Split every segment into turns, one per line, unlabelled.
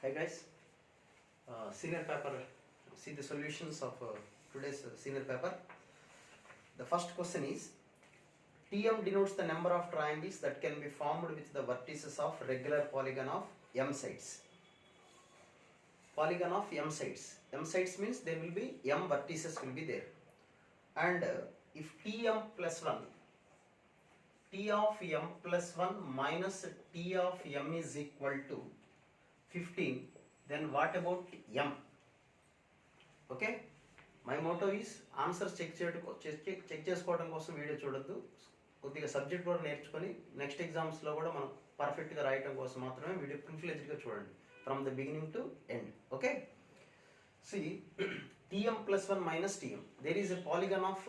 Hi guys, senior paper, see the solutions of today's senior paper. The first question is, TM denotes the number of triangles that can be formed with the vertices of regular polygon of M sides. Polygon of M sides. M sides means there will be M vertices will be there. And if Tm plus 1, T of M plus 1 minus T of M is equal to 15, then what about M? Okay, my motto is answers check చేసుకోవడం కోసం video చూడొద్దు, కొద్దిగా subject కూడా నేర్చుకొని next ఎగ్జామ్స్లో కూడా మనం పర్ఫెక్ట్గా రాయటం కోసం మాత్రమే వీడియో ఫుల్ ఫ్లెజ్డ్గా చూడండి from the beginning to end. Okay, C Tm plus 1 minus Tm, there is a polygon of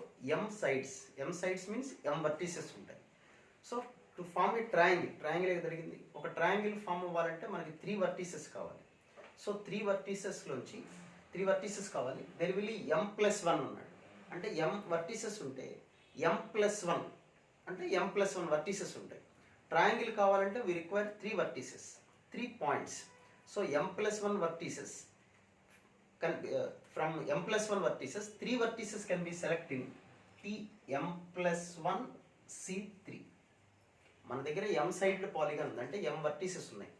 M sides. M sides means M vertices ఉంటాయి. So to form a triangle ఏదో జరిగింది, ఒక ట్రయాంగిల్ ఫామ్ అవ్వాలంటే మనకి 3 vertices కావాలి. So 3 vertices కావాలి. There will M plus 1 ఉన్నాడు, అంటే M vertices ఉంటే M plus 1 అంటే M plus 1 vertices ఉంటాయి. ట్రయాంగిల్ కావాలంటే we require 3 vertices, 3 points. So M plus 1 vertices from M plus 1 vertices, 3 vertices can be selected Tm plus 1 C3. మన దగ్గర M side polygon ఉంది, అంటే M vertices ఉన్నాయి.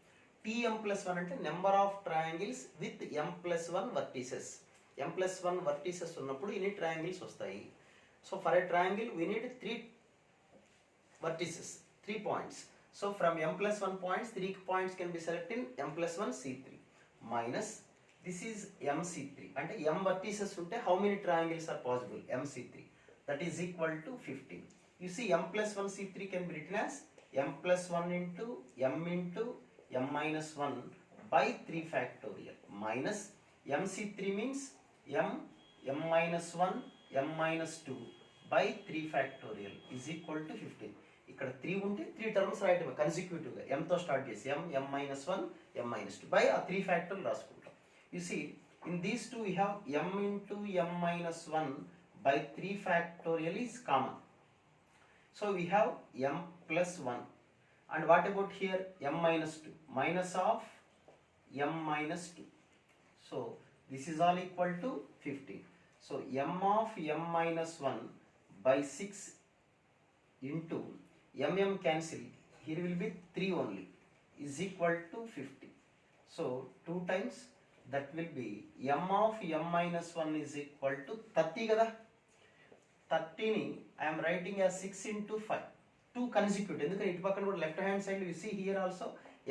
Tm plus 1 అంటే number of triangles with M plus 1 vertices. M plus 1 vertices ఉన్నప్పుడు ఇన్ని triangles వస్తాయి. So for a triangle we need 3 vertices, 3 points. So from M plus 1 points, 3 points can be selected in M plus 1 C3 minus this is MC3. అంటే M vertices ఉంటే how many triangles are possible? MC3, that is equal to 15. You see M plus 1 C3 can be written as M plus 1 into M into M minus 1 by 3 factorial minus MC3 means M minus 1 M minus 2 by 3 factorial is equal to 15. ఇక్కడ 3 ఉంటే 3 terms రాయటమే కన్సిక్యూటివ్గా M తో start చేసి M minus 1 M minus 2 by ఆ 3 factorial రాసుకుంటాం. You see, in these two we have M into M minus 1 by 3 factorial is common. So we have M plus 1. And what about here? M minus 2. Minus of M minus 2. So this is all equal to 15. So M of M minus 1 by 6 into M cancel. Here will be 3 only. Is equal to 50. So 2 times that will be M of M minus 1 is equal to 30 kada. 30 ni I am writing as 6 into 5. 2 consecutive. ఎందుకంటే ఇటు పక్కన కూడా left hand side you see here also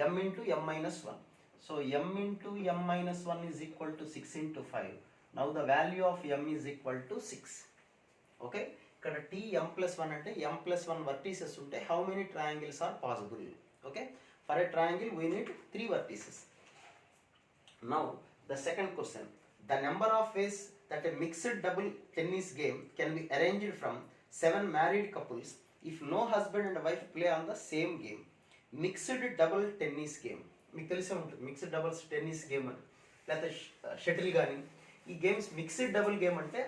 M into M minus 1. So M into M minus 1 is equal to 6 into 5. Now the value of M is equal to 6. Okay. ఇక్కడ T M plus 1 అంటే M plus 1 vertices ఉంటే how many triangles are possible? Okay. For a triangle we need 3 vertices. Now the second question, the number of ways that a mixed double tennis game can be arranged from 7 married couples if no husband and wife play on the same game. Mixed double tennis game మీకు తెలిసే ఉంటుంది, mixed doubles tennis game అని, లేకపోతే shuttle కానీ. ఈ games mixed double game అంటే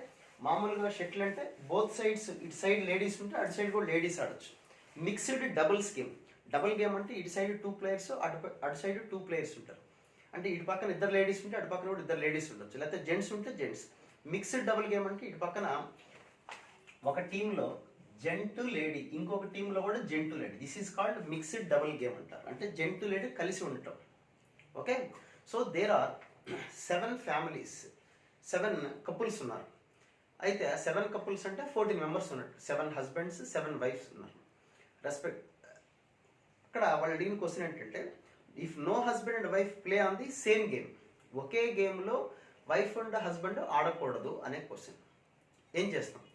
మామూలుగా shuttle అంటే బోత్ సైడ్స్, ఇటు సైడ్ లేడీస్ ఉంటే అటు సైడ్ కూడా లేడీస్ ఆడొచ్చు. Mixed doubles game, double game అంటే ఇటు సైడ్ 2 players, అటు సైడ్ 2 players ఉంటారు. అంటే ఇటు పక్కన 2 లేడీస్ ఉంటే అటు పక్కన కూడా 2 లేడీస్ ఉండొచ్చు, లేకపోతే జెంట్స్ ఉంటే జెంట్స్. మిక్స్డ్ డబుల్ గేమ్ అంటే ఇటు పక్కన ఒక టీంలో జెంటు లేడీ, ఇంకొక టీంలో కూడా gent lady. This is called mixed double game అంటారు, అంటే జెంటు లేడీ కలిసి ఉండటం. Okay, so there are 7 families, 7 couples ఉన్నారు. అయితే 7 couples అంటే 14 members ఉన్నారు, 7 husbands 7 wives ఉన్నారు రెస్పెక్ట్. ఇక్కడ వాళ్ళు అడిగిన క్వశ్చన్ ఏంటంటే, if no husband and wife play on the same game, ఒకే గేమ్లో వైఫ్ అండ్ హస్బెండ్ ఆడకూడదు అనే క్వశ్చన్. ఏం చేస్తాం?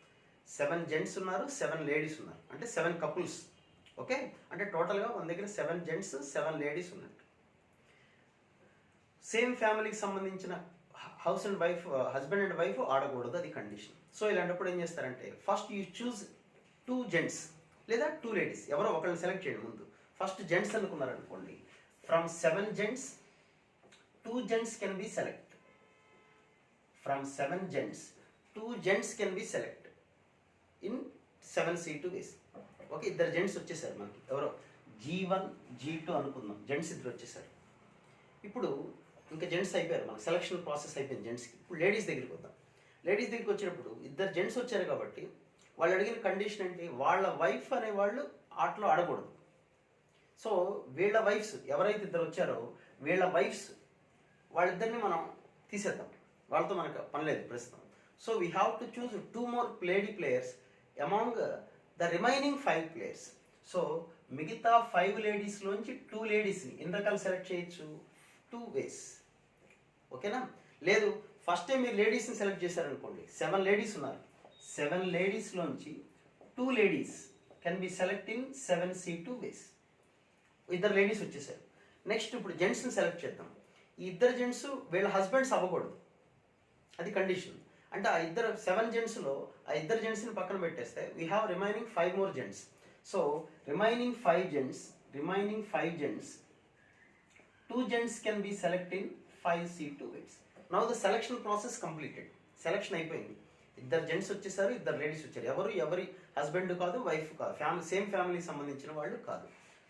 7 జెంట్స్ ఉన్నారు, 7 లేడీస్ ఉన్నారు, అంటే 7 couples. ఓకే, అంటే టోటల్గా మన దగ్గర 7 జెంట్స్ 7 లేడీస్ ఉన్నట్టు. సేమ్ ఫ్యామిలీకి సంబంధించిన హస్బెండ్ అండ్ వైఫ్ ఆడకూడదు, అది కండిషన్. సో ఇలాంటప్పుడు ఏం చేస్తారంటే, ఫస్ట్ యూ చూజ్ 2 జెంట్స్ లేదా 2 లేడీస్, ఎవరో ఒకరిని సెలెక్ట్ చేయండి ముందు. ఫస్ట్ జెంట్స్ అనుకున్నారనుకోండి, from 7 gents 2 gents can be selected. From 7 gents 2 gents can be selected in 7C2 ways. Okay, 2 gents వచ్చేసారు మనకి, ఎవరో G1 G2 అనుకుందాం, జెంట్స్ 2 వచ్చేసారు. ఇప్పుడు ఇంకా జెంట్స్ అయిపోయారు, మనకు సెలక్షన్ ప్రాసెస్ అయిపోయింది జెంట్స్కి. ఇప్పుడు లేడీస్ దగ్గరికి వద్దాం. లేడీస్ దగ్గరికి వచ్చినప్పుడు ఇద్దరు జెంట్స్ వచ్చారు కాబట్టి వాళ్ళు అడిగిన కండిషన్ ఏంటి, వాళ్ళ వైఫ్ అనేవాళ్ళు ఆటలో ఆడకూడదు. సో వీళ్ళ వైఫ్స్ ఎవరైతే ఇద్దరు వచ్చారో వీళ్ళ వైఫ్స్ వాళ్ళిద్దరిని మనం తీసేద్దాం, వాళ్ళతో మనకు పని లేదు ప్రస్తుతం. So we have to choose 2 more lady players among the remaining 5 players. So మిగతా 5 లేడీస్లోంచి 2 లేడీస్ని ఎన్ని రకాలు సెలెక్ట్ చేయొచ్చు, 2 ways. ఓకేనా? లేదు ఫస్ట్ టైం మీరు లేడీస్ని సెలెక్ట్ చేశారనుకోండి, 7 లేడీస్ ఉన్నారు, 7 లేడీస్లోంచి 2 ladies can be select in 7C2 ways. ఇద్దరు లేడీస్ వచ్చేసారు. నెక్స్ట్ ఇప్పుడు జెంట్స్ని సెలెక్ట్ చేద్దాం. ఈ ఇద్దరు జెంట్స్ వీళ్ళ హస్బెండ్స్ అవ్వకూడదు, అది కండిషన్. అంటే ఆ ఇద్దరు 7 జెంట్స్లో ఆ ఇద్దరు జెంట్స్ని పక్కన పెట్టేస్తే we have remaining 5 more gents. So remaining 5 gents 2 gents can be select in 5C2 ways. Now the selection process completed. Selection అయిపోయింది, ఇద్దరు జెంట్స్ వచ్చేసారు, ఇద్దరు లేడీస్ వచ్చారు. ఎవరి హస్బెండ్ కాదు, వైఫ్ కాదు, సేమ్ ఫ్యామిలీకి సంబంధించిన వాళ్ళు కాదు.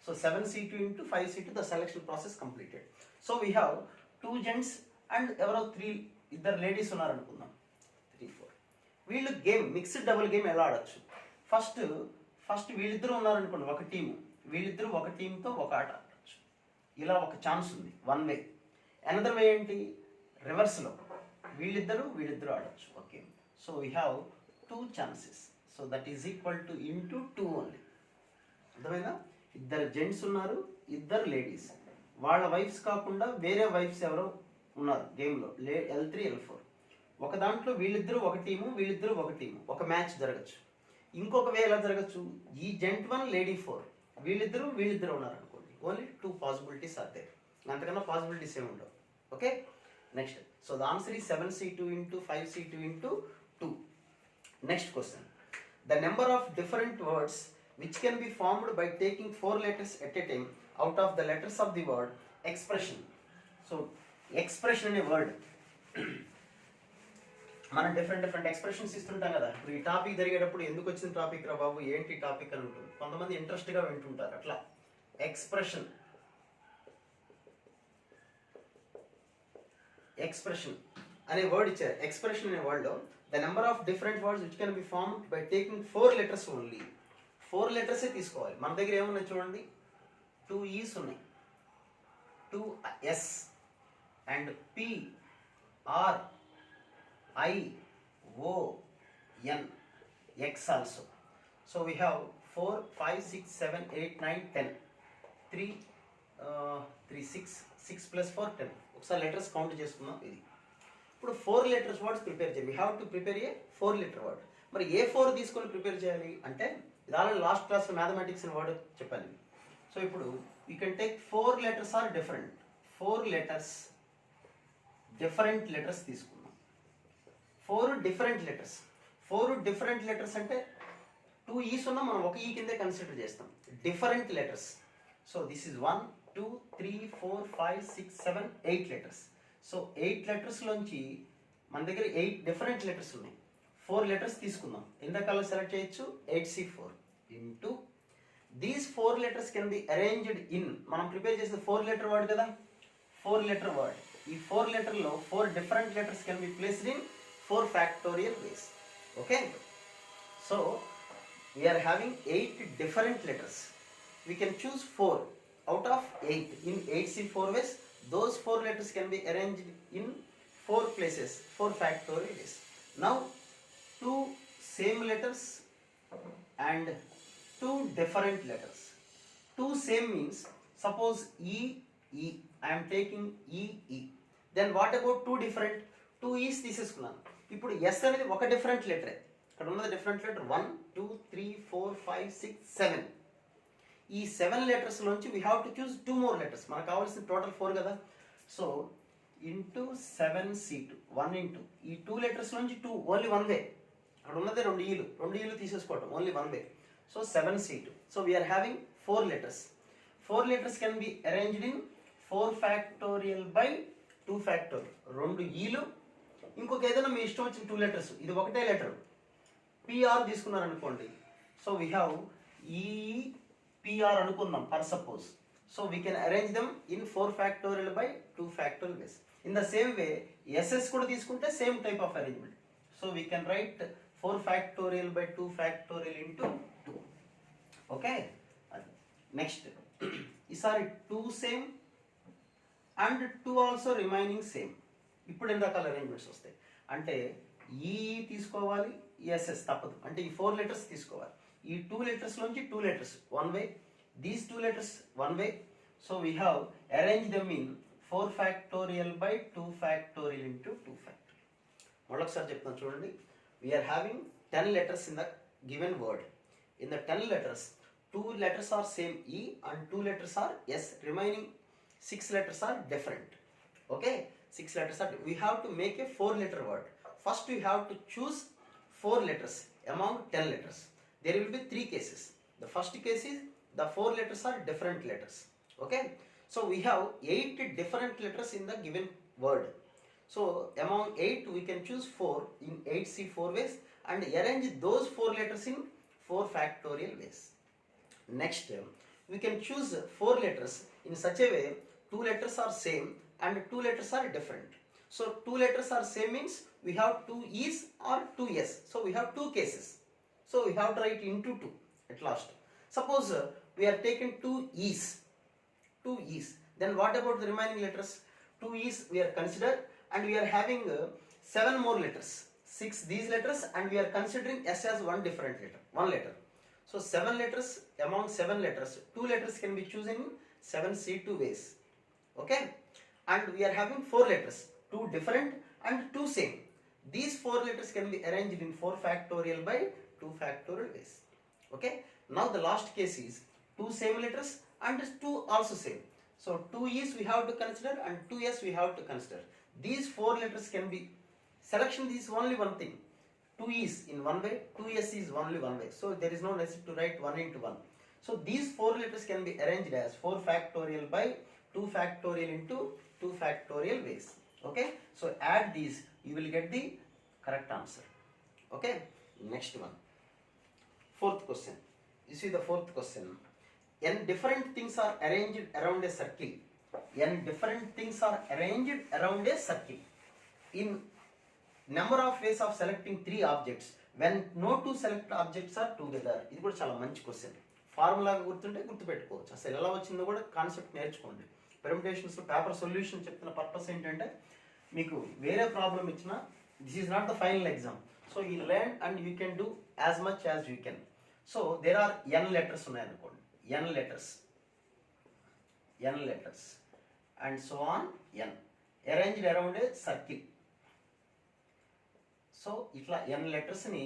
So 7C2 into 5C2 the selection process completed. So we have 2 gents and ఎవరో 3 ఇద్దరు లేడీస్ ఉన్నారనుకుందాం, 3, 4. వీళ్ళు గేమ్ మిక్స్డ్ డబుల్ గేమ్ ఎలా ఆడొచ్చు, ఫస్ట్ వీళ్ళిద్దరూ ఉన్నారనుకోండి ఒక టీము, వీళ్ళిద్దరూ ఒక టీంతో ఒక ఆట ఆడచ్చు. ఇలా ఒక ఛాన్స్ ఉంది, 1 way. అనదర్ వే ఏంటి, రివర్స్లో వీళ్ళిద్దరూ ఆడచ్చు. Okay, so we have 2 chances. So that is equal to into 2 only. అర్థమైందా? ఇద్దరు జెంట్స్ ఉన్నారు, ఇద్దరు లేడీస్, వాళ్ళ వైఫ్స్ కాకుండా వేరే వైఫ్స్ ఎవరో ఉన్నారు గేమ్లో, L3 L4. ఒక దాంట్లో వీళ్ళిద్దరూ ఒక టీము, ఒక మ్యాచ్ జరగచ్చు. ఇంకొక వే ఎలా జరగచ్చు, ఈ జెంట్ 1 లేడీ 4 వీళ్ళిద్దరూ ఉన్నారు అనుకోండి. ఓన్లీ 2 possibilities ఆర్ దేర్, అంతకన్నా పాసిబిలిటీస్ ఏమి ఉండవు. Okay, next. So the answer ఈ 7C2 into 5C2 into 2. Next question, the number of different words which can be formed by taking 4 letters at a time out of the letters of the word expression. So expression అనే word మనం different expressions ఇస్తుంటాం కదా. ఇప్పుడు ఈ topic జరిగేటప్పుడు ఎందుకు వచ్చిన topic రా బాబు, ఏంటి టాపిక్ అని ఉంటుంది, కొంతమంది ఇంట్రెస్ట్గా వింటుంటారు. అట్లా ఎక్స్ప్రెషన్ అనే వర్డ్ ఇచ్చారు. ఎక్స్ప్రెషన్ అనే వర్డ్లో the number of different words which can be formed by taking 4 letters only. 4 letters తీసుకోవాలి. మన దగ్గర ఏమున్నాయి చూడండి, 2 E's ఉన్నాయి, 2 S and P R I O N X also. So we have 4 5 6 7 8 9 10 3 6 plus 4 10. ఒకసారి లెటర్స్ కౌంట్ చేసుకుందాం. ఇది ఇప్పుడు 4 letters వర్డ్స్ ప్రిపేర్ చేయాలి. We have to prepare a 4 letter word. మరి ఏ 4 తీసుకొని ప్రిపేర్ చేయాలి అంటే, ఇది ఆల్రెడీ లాస్ట్ క్లాస్లో మ్యాథమెటిక్స్ అని వర్డ్ చెప్పాను. సో ఇప్పుడు you can take 4 letters are different, 4 letters different letters తీసుకున్నాం. 4 different letters. 4 different letters అంటే 2 E's ఉన్నా మనం ఒక E కిందే కన్సిడర్ చేస్తాం. Different letters. So this is 1 2 3 4 5 6 7 8 letters. So 8 letters లోంచి మన దగ్గర 8 different letters ఉన్నాయి. 4 letters తీసుకుందాం. ఎన్ని రకాలు సెలెక్ట్ చేయొచ్చు, 8C4 into these 4 letters can be arranged in, మనం ప్రిపేర్ చేసిన 4 letter వర్డ్ కదా, 4 letter వర్డ్. ఈ 4 letterలో 4 different letters can be placed in 4 factorial ways. Okay, so we are having 8 different letters. We can choose 4 out of 8 in 8C4 ways. Those 4 letters can be arranged in 4 places, 4 factorial ways. Now 2 same letters and 2 different letters. 2 same means, suppose E E, I am taking E E. Then what about 2 different? 2 E's తీసేసుకున్నాను. ఇప్పుడు S అనేది ఒక different లెటరే. ఇక్కడ ఉన్నది different letter 1 2 3 4 5 6 7. ఈ 7 letters లోంచి we have to choose 2 more letters. మనకు కావాల్సిన టోటల్ 4 కదా. సో ఇంటూ 7C2 1 ఇంటూ ఈ 2 letters లోంచి 2 ఓన్లీ 1 వే. అక్కడ ఉన్నది 2 ఈలు తీసేసుకోవటం, only 1 way. So 7C2. So we are having 4 letters. 4 letters can be arranged in 4 factorial by 2 factorial. 2 ఈలు, ఇంకొక ఏదైనా మీ ఇష్టం వచ్చిన 2 letters. ఇది ఒకటే లెటర్, PR తీసుకున్నారనుకోండి. సో వీ హ్యావ్ EPR అనుకుందాం per suppose. So we can arrange them in 4 factorial by 2 factorial ways. In the same way, SS kuda తీసుకుంటే same type of arrangement. So we can write 4 factorial by 2 factorial into 2. Okay. Next, ఈసారి 2 same and 2 also remaining same. ఇప్పుడు ఎన్ని రకాల arrangements వస్తాయి అంటే ఈ తీసుకోవాలి, SS తప్పదు, అంటే ఈ 4 లెటర్స్ తీసుకోవాలి. ఈ 2 లెటర్స్ నుంచి 2 letters one way, these 2 letters one way. So we have arrange them in 4 factorial by 2 factorial into 2 factorial. మళ్ళొకసారి చెప్తాను చూడండి. We are having 10 letters in the given word. In the 10 letters, 2 letters are same E and 2 letters are S. Remaining 6 letters are different. Okay, 6 letters are. We have to make a 4-letter word. First, we have to choose 4 letters among 10 letters. There will be 3 cases. The first case is the 4 letters are different letters. Okay, so we have 8 different letters in the given word. So among 8, we can choose 4 in 8C4 ways and arrange those 4 letters in 4 factorial ways. Next, we can choose 4 letters in such a way 2 letters are same and 2 letters are different. So 2 letters are same means we have 2 E's or 2 S. So we have 2 cases. So we have to write into 2 at last. Suppose we are taking 2 E's. 2 E's. Then what about the remaining letters? 2 E's we are considered and we are having 7 more letters. 6 these letters and we are considering S as one different letter. 1 letter. So 7 letters among 7 letters. 2 letters can be chosen in 7C2 ways. Okay. And we are having 4 letters. 2 different and 2 same. These 4 letters can be arranged in 4 factorial by 2 factorial ways. Okay. Now the last case is 2 same letters and 2 also same. So 2 E's we have to consider and 2 S we have to consider. These 4 letters can be selection is only one thing. 2 E's in one way, 2 S is only one way. So there is no necessity to write 1 into 1. So these 4 letters can be arranged as 4 factorial by 2 factorial into 2 factorial ways. Okay, so add these, you will get the correct answer. Okay, next one, 4th question. You see the 4th question. N different things are arranged around a circle. N different things are arranged around a circle in number of ways of selecting 3 objects when no 2 select objects are together. ఇది కూడా చాలా మంచి question. Formula గుర్తుంటే గుర్తుపెట్టుకోవచ్చు. అసలు ఎలా వచ్చిందో కూడా కాన్సెప్ట్ నేర్చుకోండి. పెర్ముటేషన్స్ పేపర్ సొల్యూషన్ చెప్తున్న పర్పస్ ఏంటంటే మీకు వేరే ప్రాబ్లం ఇచ్చినా this is not the final exam. So you learn and you can do as much as you can. So there are n letters ఉన్నాయనుకోండి, n letters and so on n arranged around a circle. So ఇట్లా n లెటర్స్ని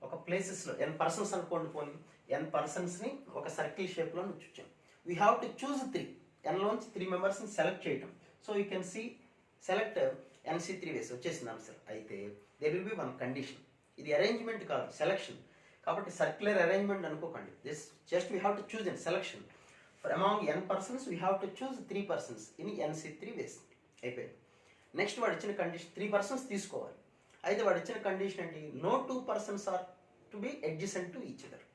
ఒక ప్లేసెస్లో ఎన్ persons అనుకోండి, పోనీ ఎన్ పర్సన్స్ని ఒక circle షేప్లో చూచాం. We have to choose 3. ఎన్లోంచి 3 మెంబర్స్ని సెలెక్ట్ చేయటం. So you can see select NC3 ways వచ్చేసింది ఆన్సర్. అయితే there will be one condition. ఇది అరేంజ్మెంట్ కాదు, సెలెక్షన్. కాబట్టి సర్క్యులర్ అరేంజ్మెంట్ అనుకోకండి. This just we have to choose in selection. For among n persons we have to choose 3 persons in NC3 ways. అయిపోయింది. Next వాడు ఇచ్చిన condition 3 persons తీసుకోవాలి. అయితే వాడు ఇచ్చిన కండిషన్ ఏంటి? No 2 persons are to be adjacent to each other.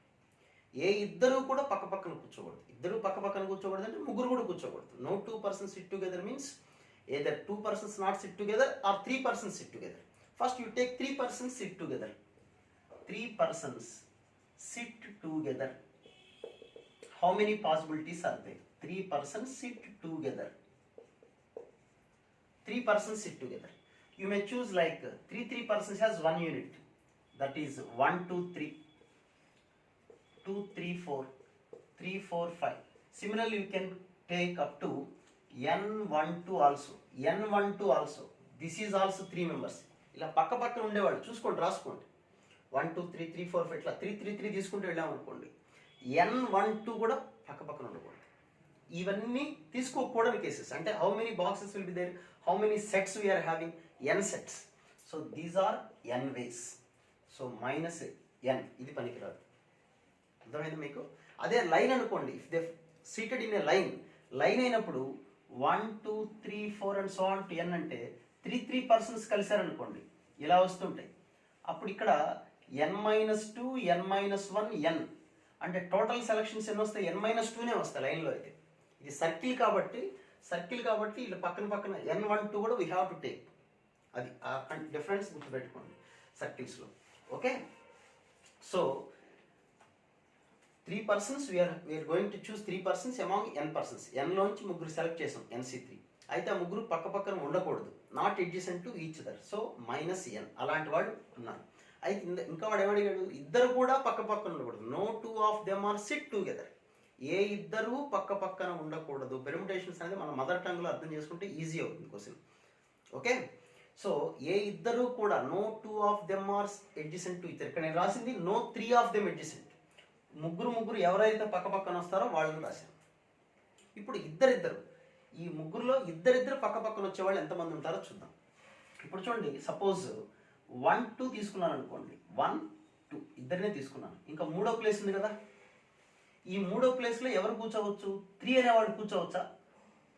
ఏ ఇద్దరు కూడా పక్క పక్కన కూర్చోకూడదు. ఇద్దరు పక్క పక్కన కూర్చోకూడదు అంటే ముగ్గురు కూడా కూర్చోకూడదు. No 2 persons sit together means either 2 persons not sit together or 3 persons sit together. First you take 3 persons sit together. 3 persons sit together. How many possibilities are there? 3 persons sit together. 3 persons sit together. You may choose like 3 persons has 1 unit. That is 1 2 3. 2 3 4. 3 4 5. Similarly you can take up to N12 also. N12 also. This is also 3 members. ఇలా పక్క పక్కన ఉండేవాళ్ళు చూసుకోండి, రాసుకోండి. 1 2 3 3 4 5 ఇట్లా 3 3 3 తీసుకుంటూ వెళ్ళామనుకోండి. N12 కూడా పక్క పక్కన ఉండకూడదు. ఇవన్నీ తీసుకోకూడని కేసెస్. అంటే how many boxes will be there, how many sets we are having, n sets. So these are n ways. So -n ఇది పనికిరాదు. అర్థమైంది మీకు? అదే లైన్ అనుకోండి. If they seated in a line అయినప్పుడు 1 2 3 4 and so on to n అంటే 3 persons కలిశారనుకోండి ఇలా వస్తుంటాయి. అప్పుడు ఇక్కడ n-2 n-1 n అంటే టోటల్ సెలక్షన్స్ ఎన్ని వస్తాయి? n-2నే వస్తాయి లైన్లో అయితే. ఇది సర్కిల్ కాబట్టి వీళ్ళు పక్కన పక్కన N12 కూడా వీ హ్యావ్ టు టేక్. అది ఆ డిఫరెన్స్ గుర్తుపెట్టుకోండి సర్కిల్స్లో. Okay, so 3 persons we are going to choose 3 persons among n persons. n లోంచి ముగ్గురు సెలెక్ట్ చేసాం NC3. అయితే ఆ ముగ్గురు పక్క పక్కన ఉండకూడదు, not adjacent to each other, so -n అలాంటి వాళ్ళు ఉన్నారు. అయితే ఇంకా వాడు ఏమడిగాడు, ఇద్దరు కూడా పక్క పక్కన ఉండకూడదు. No 2 of them are sit together. ఏ ఇద్దరు పక్క పక్కన ఉండకూడదు. పెర్ముటేషన్స్ అనేది మన మదర్ టంగ్లో అర్థం చేసుకుంటే ఈజీ అవుతుంది క్వశ్చన్. ఓకే, సో ఏ ఇద్దరు కూడా no 2 of them are adjacent to each other. ఇక్కడ నేను రాసింది నో 3 of them adjacent. ముగ్గురు ఎవరైతే పక్క పక్కన వస్తారో వాళ్ళని రాశాను. ఇప్పుడు ఇద్దరిద్దరు, ఈ ముగ్గురులో ఇద్దరిద్దరు పక్క పక్కన వచ్చేవాళ్ళు ఎంతమంది ఉంటారో చూద్దాం. ఇప్పుడు చూడండి, సపోజ్ 1 2 తీసుకున్నాను అనుకోండి, 1 2 ఇద్దరినే తీసుకున్నాను. ఇంకా మూడో ప్లేస్ ఉంది కదా, ఈ మూడో ప్లేస్లో ఎవరు కూర్చోవచ్చు? 3 అనేవాళ్ళు కూర్చోవచ్చా?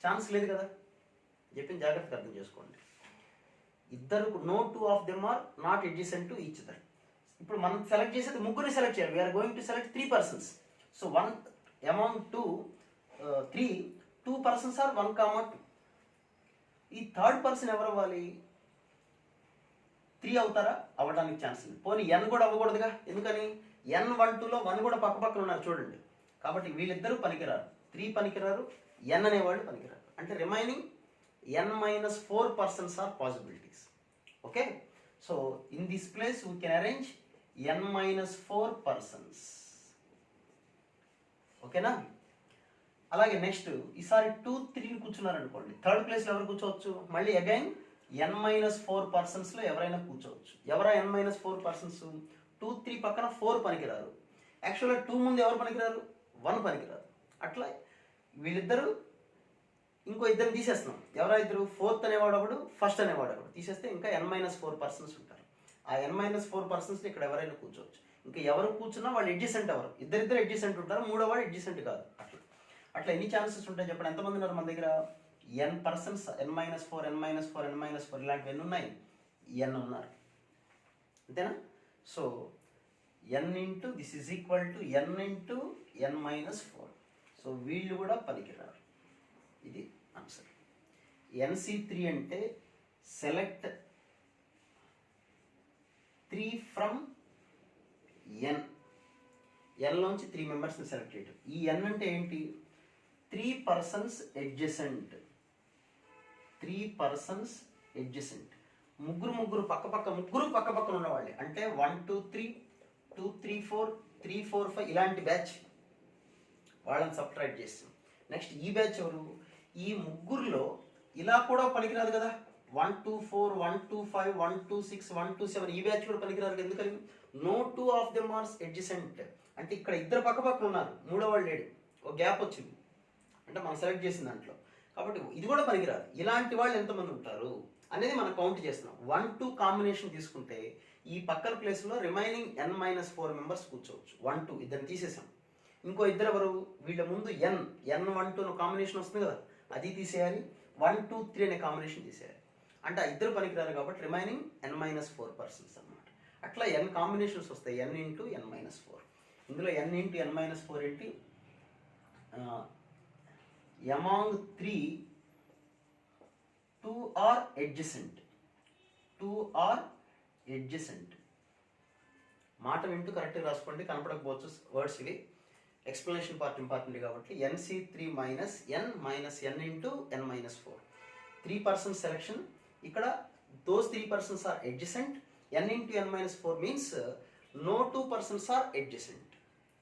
ఛాన్స్ లేదు కదా. చెప్పిన జాగ్రత్తగా అర్థం చేసుకోండి. ఇద్దరు no 2 of them are not adjacent to each other. ఇప్పుడు మనం సెలెక్ట్ చేసేది ముగ్గురిని సెలెక్ట్ చేయాలి. We are going to select 3 persons. So 1 among 2 2 persons are 1, 2. ఈ థర్డ్ పర్సన్ ఎవరు అవ్వాలి? 3 అవుతారా? అవ్వడానికి ఛాన్స్ ఉంది. పోనీ n కూడా అవ్వకూడదుగా, ఎందుకని N12లో 1 కూడా పక్క పక్కన ఉన్నారు చూడండి. కాబట్టి వీళ్ళిద్దరూ పనికిరారు, 3 పనికిరారు, n అనేవాళ్ళు పనికిరారు. అంటే remaining n-4 persons are possibilities. Okay, so in this place we can arrange n-4 persons. ఓకేనా? అలాగే నెక్స్ట్ ఈసారి 2 3 కూర్చున్నారు అనుకోండి, థర్డ్ ప్లేస్లో ఎవరు కూర్చోవచ్చు? మళ్ళీ అగైన్ n-4 personsలో ఎవరైనా కూర్చోవచ్చు. ఎవరా n-4 persons? 2 3 పక్కన 4 పనికిరారు. యాక్చువల్గా 2 ముందు ఎవరు పనికిరారు? 1 పనికిరారు. అట్లా వీళ్ళిద్దరూ ఇంకో ఇద్దరు తీసేస్తున్నాం. ఎవరా ఇద్దరు? 4th అనేవాడు ఒకడు, ఫస్ట్ అనేవాడు ఒకడు తీసేస్తే ఇంకా n-4 persons ఉంటారు. ఆ n-4 persons ఇక్కడ ఎవరైనా కూర్చోవచ్చు. ఇంకా ఎవరు కూర్చున్నా వాళ్ళు ఎడ్జసెంట్ ఎవరు? ఇద్దరిద్దరు ఎడ్జసెంట్ ఉంటారు, మూడో వాడు ఎడ్జసెంట్ కాదు. అట్లా ఎన్ని ఛాన్సెస్ ఉంటాయి చెప్పండి? ఎంతమంది ఉన్నారు మన దగ్గర? n persons, n-4 n-4 n-4 ఇలాంటివి ఎన్ని ఉన్నాయి? n ఉన్నారు, అంతేనా? So n into this is equal to n into n-4. So వీళ్ళు కూడా పనికిరారు. ఇది ఆన్సర్. NC3 అంటే సెలెక్ట్ 3 ఫ్రమ్ n. లోంచి 3 మెంబర్స్ని సెలెక్ట్ చేయటం. ఈ n అంటే ఏంటి? 3 persons adjacent. 3 persons adjacent. ముగ్గురు పక్క పక్కన ఉన్నవాళ్ళే. అంటే 1 2 3 2 3 4 3 4 5 ఇలాంటి బ్యాచ్ వాళ్ళని సబ్ట్రాక్ట్ చేస్తాం. నెక్స్ట్ ఈ బ్యాచ్ ఎవరు? ఈ ముగ్గురులో ఇలా కూడా పనికిరాదు కదా. 1 2 4 1 2 5 1 2 6 1 2 7 ఈ బ్యాచ్ కూడా పనికిరాదు. ఎందుకని? No 2 of them are adjacent. అంటే ఇక్కడ ఇద్దరు పక్క పక్కన ఉన్నారు, మూడో వాళ్ళు లేడు, ఒక గ్యాప్ వచ్చింది అంటే మనం సెలెక్ట్ చేసిన దాంట్లో. కాబట్టి ఇది కూడా పనికిరాదు. ఇలాంటి వాళ్ళు ఎంతమంది ఉంటారు అనేది మనం కౌంట్ చేస్తున్నాం. 1 2 కాంబినేషన్ తీసుకుంటే ఈ పక్కన ప్లేస్లో రిమైనింగ్ n-4 మెంబర్స్ కూర్చోవచ్చు. 1 2 ఇద్దరిని తీసేసాం. ఇంకో ఇద్దరు ఎవరు? వీళ్ళ ముందు n-1 2 కాంబినేషన్ వస్తుంది కదా, అది తీసేయాలి. 1 2 3 అనే కాంబినేషన్ తీసేయాలి. అంటే ఆ ఇద్దరు పనికిరారు కాబట్టి రిమైనింగ్ n-4 persons అన్నమాట. అట్లా n కాంబినేషన్స్ వస్తాయి, n ఇంటూ n-4. ఇందులో n ఇంటూ n-4 ఏంటి? among 3 2 are adjacent. 2 are adjacent. మాట వింటూ కరెక్ట్గా రాసుకోండి, కనపడకపోవచ్చు వర్డ్స్ ఇవి. ఎక్స్ప్లెనేషన్ పార్ట్ ఇంపార్టెంట్ కాబట్టి NC3 minus n into n-4. 3 persons selection. ఇక్కడ those 3 persons are adjacent. n into n-4 means no 2 persons are adjacent.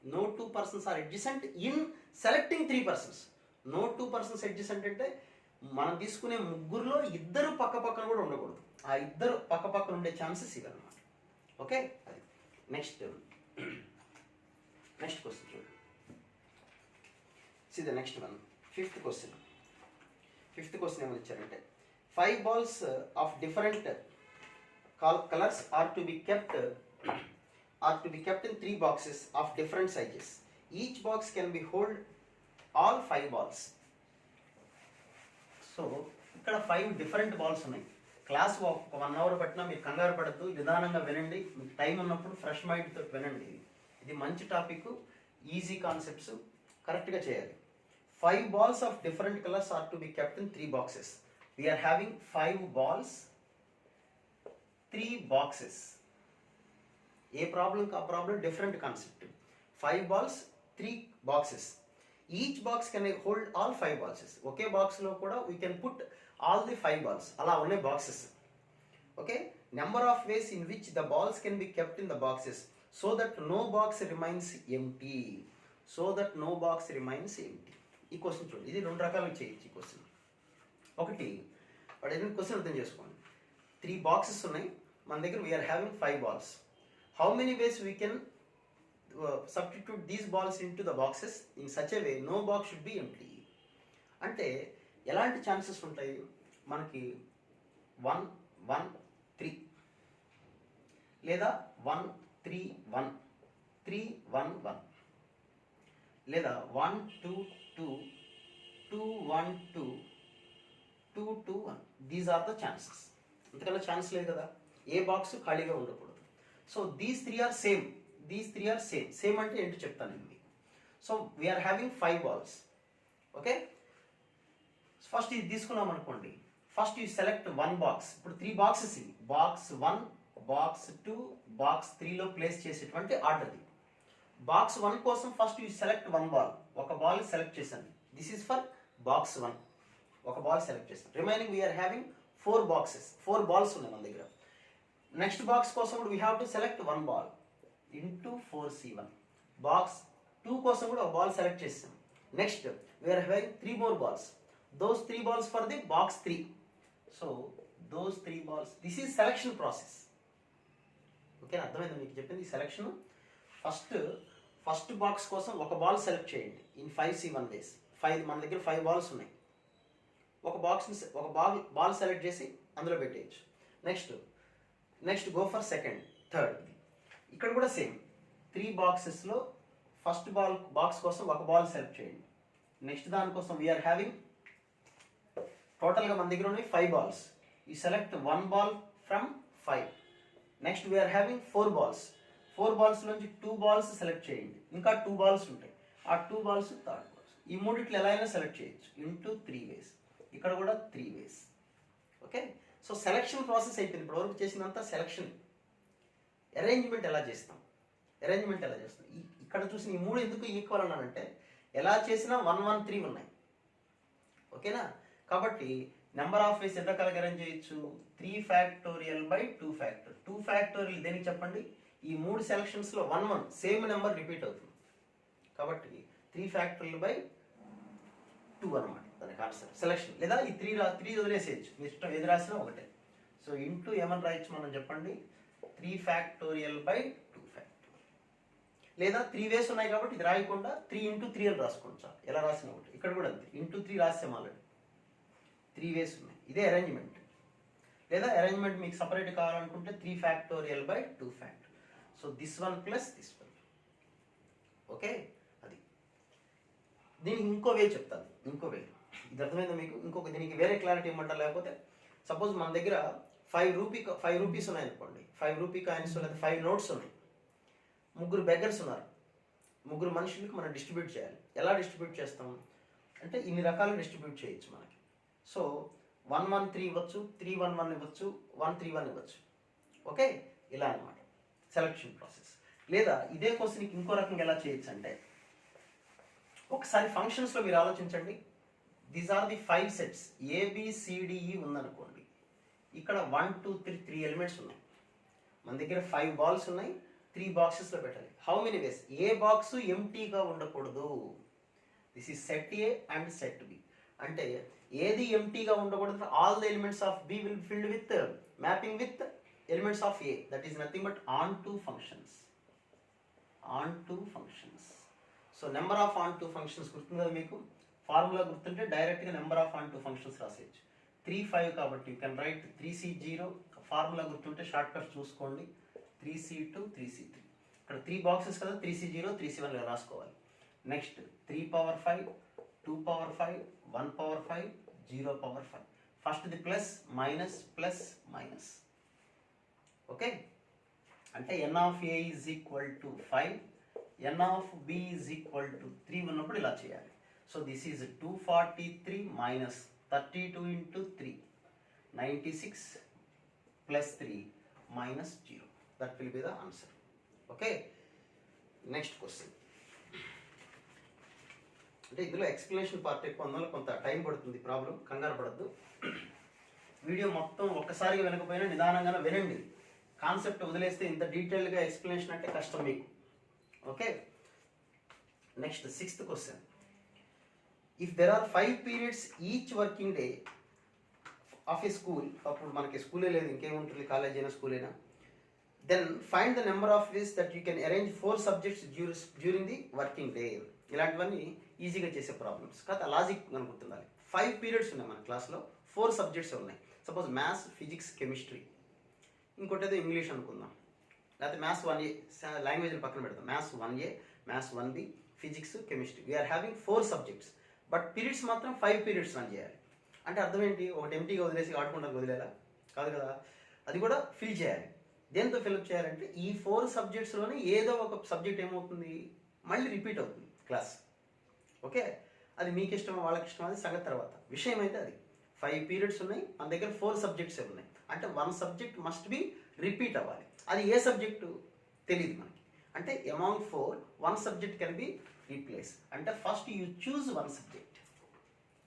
No 2 persons are adjacent in selecting 3 persons. No 2 persons adjacent అంటే మనం తీసుకునే ముగ్గురులో ఇద్దరు పక్క పక్కన కూడా ఉండకూడదు. ఆ ఇద్దరు పక్క పక్కన ఉండే ఛాన్సెస్ ఇవన్నమాట. ఓకే, అది నెక్స్ట్ క్వశ్చన్ చూడండి. See the next one, fifth question ఏమని ఇచ్చారంటే 5 balls of different colors are to be kept in 3 boxes of different sizes. Each box can be hold all 5 balls. So ఇక్కడ 5 different balls ఉన్నాయి. Class 1 hour పట్టినా మీరు కంగారు పడద్దు, నిదానంగా వినండి. మీకు టైం ఉన్నప్పుడు ఫ్రెష్ మైండ్తో వినండి. ఇది మంచి టాపిక్, ఈజీ కాన్సెప్ట్స్ కరెక్ట్గా చేయాలి. 5 balls of different colors are to be kept in 3 boxes. We are having 5 balls, 3 boxes. A problem different concept. 5 balls, 3 boxes. Each box can hold all 5 balls. Okay, box lo kuda we can put all the 5 balls. Ala unne boxes. Okay, number of ways in which the balls can be kept in the boxes so that no box remains empty. So that no box remains empty. ఈ question చూడండి, ఇది 2 రకాలుగా చేయొచ్చు ఈ question. ఒకటి వాడు ఏదైనా question అర్థం చేసుకోండి. 3 బాక్సెస్ ఉన్నాయి మన దగ్గర, we are having 5 balls. How many ways we can substitute these balls into the boxes in such a way no box should be empty. అంటే ఎలాంటి ఛాన్సెస్ ఉంటాయి మనకి? 1 1 3 లేదా 1 3 1 3 1 1 లేదా 1 2 2 2 1 2 2 2 1. These are the chances. అంతకన్నా ఛాన్స్ లేదు కదా, ఏ బాక్స్ ఖాళీగా ఉండకూడదు. So these 3 are same. These 3 are same. Same అంటే ఏంటో చెప్తాను నేను. So we are having 5 balls. Okay, first ఇది తీసుకున్నాం అనుకోండి. First you select 1 box. ఇప్పుడు 3 బాక్సెస్ ఇవి. బాక్స్ 1, బాక్స్ 2, బాక్స్ 3లో ప్లేస్ చేసేటువంటి ఆర్డర్ ఇది. బాక్స్ 1 కోసం ఫస్ట్ యూ సెలెక్ట్ 1 బాల్. ఒక బాల్ సెలెక్ట్ చేశాను. This is for box 1. ఒక బాల్ సెలెక్ట్ చేస్తాను. Remaining we are having 4 boxes. 4 balls ఉన్నాయి మన దగ్గర. నెక్స్ట్ బాక్స్ కోసం కూడా we have to select 1 ball into 4C1. Box 2 కోసం కూడా ఒక బాల్ సెలెక్ట్ చేస్తాం. Next we are having 3 more balls. Those 3 balls for the box 3. So those 3 balls. This is selection process. Okay, అర్థమైందా మీకు చెప్పింది? సెలెక్షన్ ఫస్ట్ బాక్స్ కోసం ఒక ball select చేయండి ఇన్ 5C1 వేస్. 5 మన దగ్గర 5 బాల్స్ ఉన్నాయి. ఒక బాల్ సెలెక్ట్ చేసి అందులో పెట్టేయచ్చు. Next go for second, third. ఇక్కడ కూడా సేమ్ 3 బాక్సెస్లో ఫస్ట్ బాక్స్ కోసం ఒక బాల్ సెలెక్ట్ చేయండి. నెక్స్ట్ దానికోసం వీఆర్ హ్యావింగ్ టోటల్గా మన దగ్గర ఉన్నాయి 5 balls. You select 1 ball from 5. Next we are having 4 balls. 4 balls నుంచి 2 బాల్స్ సెలెక్ట్ చేయండి. ఇంకా 2 బాల్స్ ఉంటాయి. ఆ 2 బాల్స్ థర్డ్ బాల్స్. ఈ మూడిట్లో ఎలా అయినా సెలెక్ట్ చేయొచ్చు ఇంటూ 3 వేస్. ఇక్కడ కూడా 3 వేస్. ఓకే, సో సెలెక్షన్ ప్రాసెస్ అయిపోయింది. ఇప్పుడు వరకు చేసినంత సెలెక్షన్. అరేంజ్మెంట్ ఎలా చేస్తాం? ఇక్కడ చూసిన ఈ 3 ఎందుకు ఈక్వల్ అన్నానంటే ఎలా చేసినా 1 1 3 ఉన్నాయి. ఓకేనా? కాబట్టి నెంబర్ ఆఫ్ వేస్ ఎంత రకాలుగా అరేంజ్ చేయొచ్చు? 3 ఫ్యాక్టోరియల్ బై 2 ఫ్యాక్టోరియల్. 2 ఫ్యాక్టోరియల్ దేనికి చెప్పండి? ఈ 3 సెలక్షన్స్లో 1 1 సేమ్ నెంబర్ రిపీట్ అవుతుంది. కాబట్టి 3 ఫ్యాక్టోరియల్ బై 2 అనమాట దానికి ఆన్సర్ సెలెక్షన్. లేదా ఈ 3 వదిలేసేయచ్చు, మీ ఇష్టం ఏది రాసినా ఒకటే. సో ఇంటూ ఏమని రాయొచ్చు మనం చెప్పండి? 3 ఫ్యాక్టోరియల్ బై 2 ఫ్యాక్టోరియల్. లేదా 3 వేస్ ఉన్నాయి కాబట్టి ఇది రాయకుండా 3 ఇంటూ 3 అని రాసుకోండి చాలు. ఎలా రాసిన ఒకటి. ఇక్కడ కూడా అంతే, ఇంటూ 3 రాసాం ఆల్రెడీ. 3 వేస్ ఉన్నాయి. ఇదే అరేంజ్మెంట్. లేదా అరేంజ్మెంట్ మీకు సపరేట్ కావాలనుకుంటే 3 factorial by 2 factorial. So this 1 plus this 1. Okay, అది. దీనికి ఇంకో వే చెప్తాను. ఇంకో వే ఇది అర్థమైందా మీకు? దీనికి వేరే క్లారిటీ ఇవ్వమంటారు. లేకపోతే సపోజ్ మన దగ్గర 5 రూపీస్ ఉన్నాయి అనుకోండి. 5 రూపీ కాయిన్స్ లేదా 5 నోట్స్ ఉన్నాయి. 3 బెగ్గర్స్ ఉన్నారు. 3 మనుషులకి మనం డిస్ట్రిబ్యూట్ చేయాలి. ఎలా డిస్ట్రిబ్యూట్ చేస్తాం అంటే ఇన్ని రకాలు డిస్ట్రిబ్యూట్ చేయొచ్చు మనకి. సో 1 1 3 ఇవ్వచ్చు, 3 1 1 ఇవ్వచ్చు, 1 3 1 ఇవ్వచ్చు. ఓకే, ఇలా అనమాట సెలక్షన్ ప్రాసెస్. లేదా ఇదే క్వశ్చన్కి ఇంకో రకంగా ఎలా చేయొచ్చు అంటే ఒకసారి ఫంక్షన్స్లో మీరు ఆలోచించండి. These are the 5 sets. ABCDE ఉందనుకోండి. ఇక్కడ 1 2 3 ఎలిమెంట్స్ ఉన్నాయి. మన దగ్గర 5 బాల్స్ ఉన్నాయి. 3 బాక్సెస్లో పెట్టాలి. How many ways? ఏ బాక్స్ ఎంటీగా ఉండకూడదు. This is set A and set B. అంటే ఏది ఎంటీగా ఉండకూడదు. All the elements of B will filled with mapping with elements of A. That is nothing but onto functions. So number of onto functions గుర్తుంది కదా మీకు? Formula గుర్తుంటే డైరెక్ట్గా number of onto functions రాసేయచ్చు. 3 5 కాబట్టి you can write 3C0. Formula గుర్తుంటే shortcut చూసుకోండి. 3C2 3C3. ఇక్కడ 3 బాక్సెస్ కదా, 3C0 3C1 రాసుకోవాలి. Next 3 power 5 2 power 5 1 power 5 0 power 5. First the plus minus plus minus. Okay, అంటే n of A is equal to 5, n of B is equal to 3 ఉన్నప్పుడు ఇలా చేయాలి. So this is 243 minus 32 into 3, 96 plus 3 minus 0. That will be the answer. Okay, next question. అంటే ఇందులో explanation part ఎక్కువ అందువల్ల కొంత time పడుతుంది, ప్రాబ్లం కంగారు పడద్దు. వీడియో మొత్తం ఒక్కసారిగా వినకపోయినా నిదానంగా వినండి. కాన్సెప్ట్ వదిలేస్తే ఇంత డీటెయిల్గా ఎక్స్ప్లెనేషన్ అంటే కష్టం మీకు. Okay, next 6th question. If there are 5 periods each working day of a school, అప్పుడు మనకి స్కూలే లేదు ఇంకేముంటుంది, కాలేజ్ అయినా స్కూల్ అయినా, then find the number of ways that you can arrange 4 subjects during the working day. ఇలాంటివన్నీ ఈజీగా చేసే ప్రాబ్లమ్స్ కాదు, లాజిక్ మనకు గుర్తుండాలి. 5 periods ఉన్నాయి మన క్లాస్లో, 4 subjects ఉన్నాయి. సపోజ్ మ్యాథ్స్, ఫిజిక్స్, కెమిస్ట్రీ, ఇంకోటి ఏదో ఇంగ్లీష్ అనుకుందాం, లేకపోతే మ్యాథ్స్ 1A, లాంగ్వేజ్ని పక్కన పెడతాం. Maths 1A, maths 1B, physics, chemistry. We are having 4 subjects, but periods మాత్రం 5 periods రన్ చేయాలి. అంటే అర్థం ఏంటి, ఒకటి ఎంటీగా వదిలేసి ఆడుకుంటానికి వదిలేలా కాదు కదా, అది కూడా ఫిల్ చేయాలి. దేంతో ఫిల్అప్ చేయాలంటే ఈ 4 subjectsలోనే ఏదో ఒక సబ్జెక్ట్ ఏమవుతుంది, మళ్ళీ రిపీట్ అవుతుంది క్లాస్. ఓకే, అది మీకు ఇష్టమో వాళ్ళకి ఇష్టమో అది సంగతి తర్వాత. విషయం అయితే అది 5 periods ఉన్నాయి, మన దగ్గర 4 subjects ఉన్నాయి. అంటే 1 subject మస్ట్ బి రిపీట్ అవ్వాలి. అది ఏ సబ్జెక్టు తెలియదు మనకి. అంటే among 4 1 subject can be replace. అంటే ఫస్ట్ యూ చూజ్ 1 subject.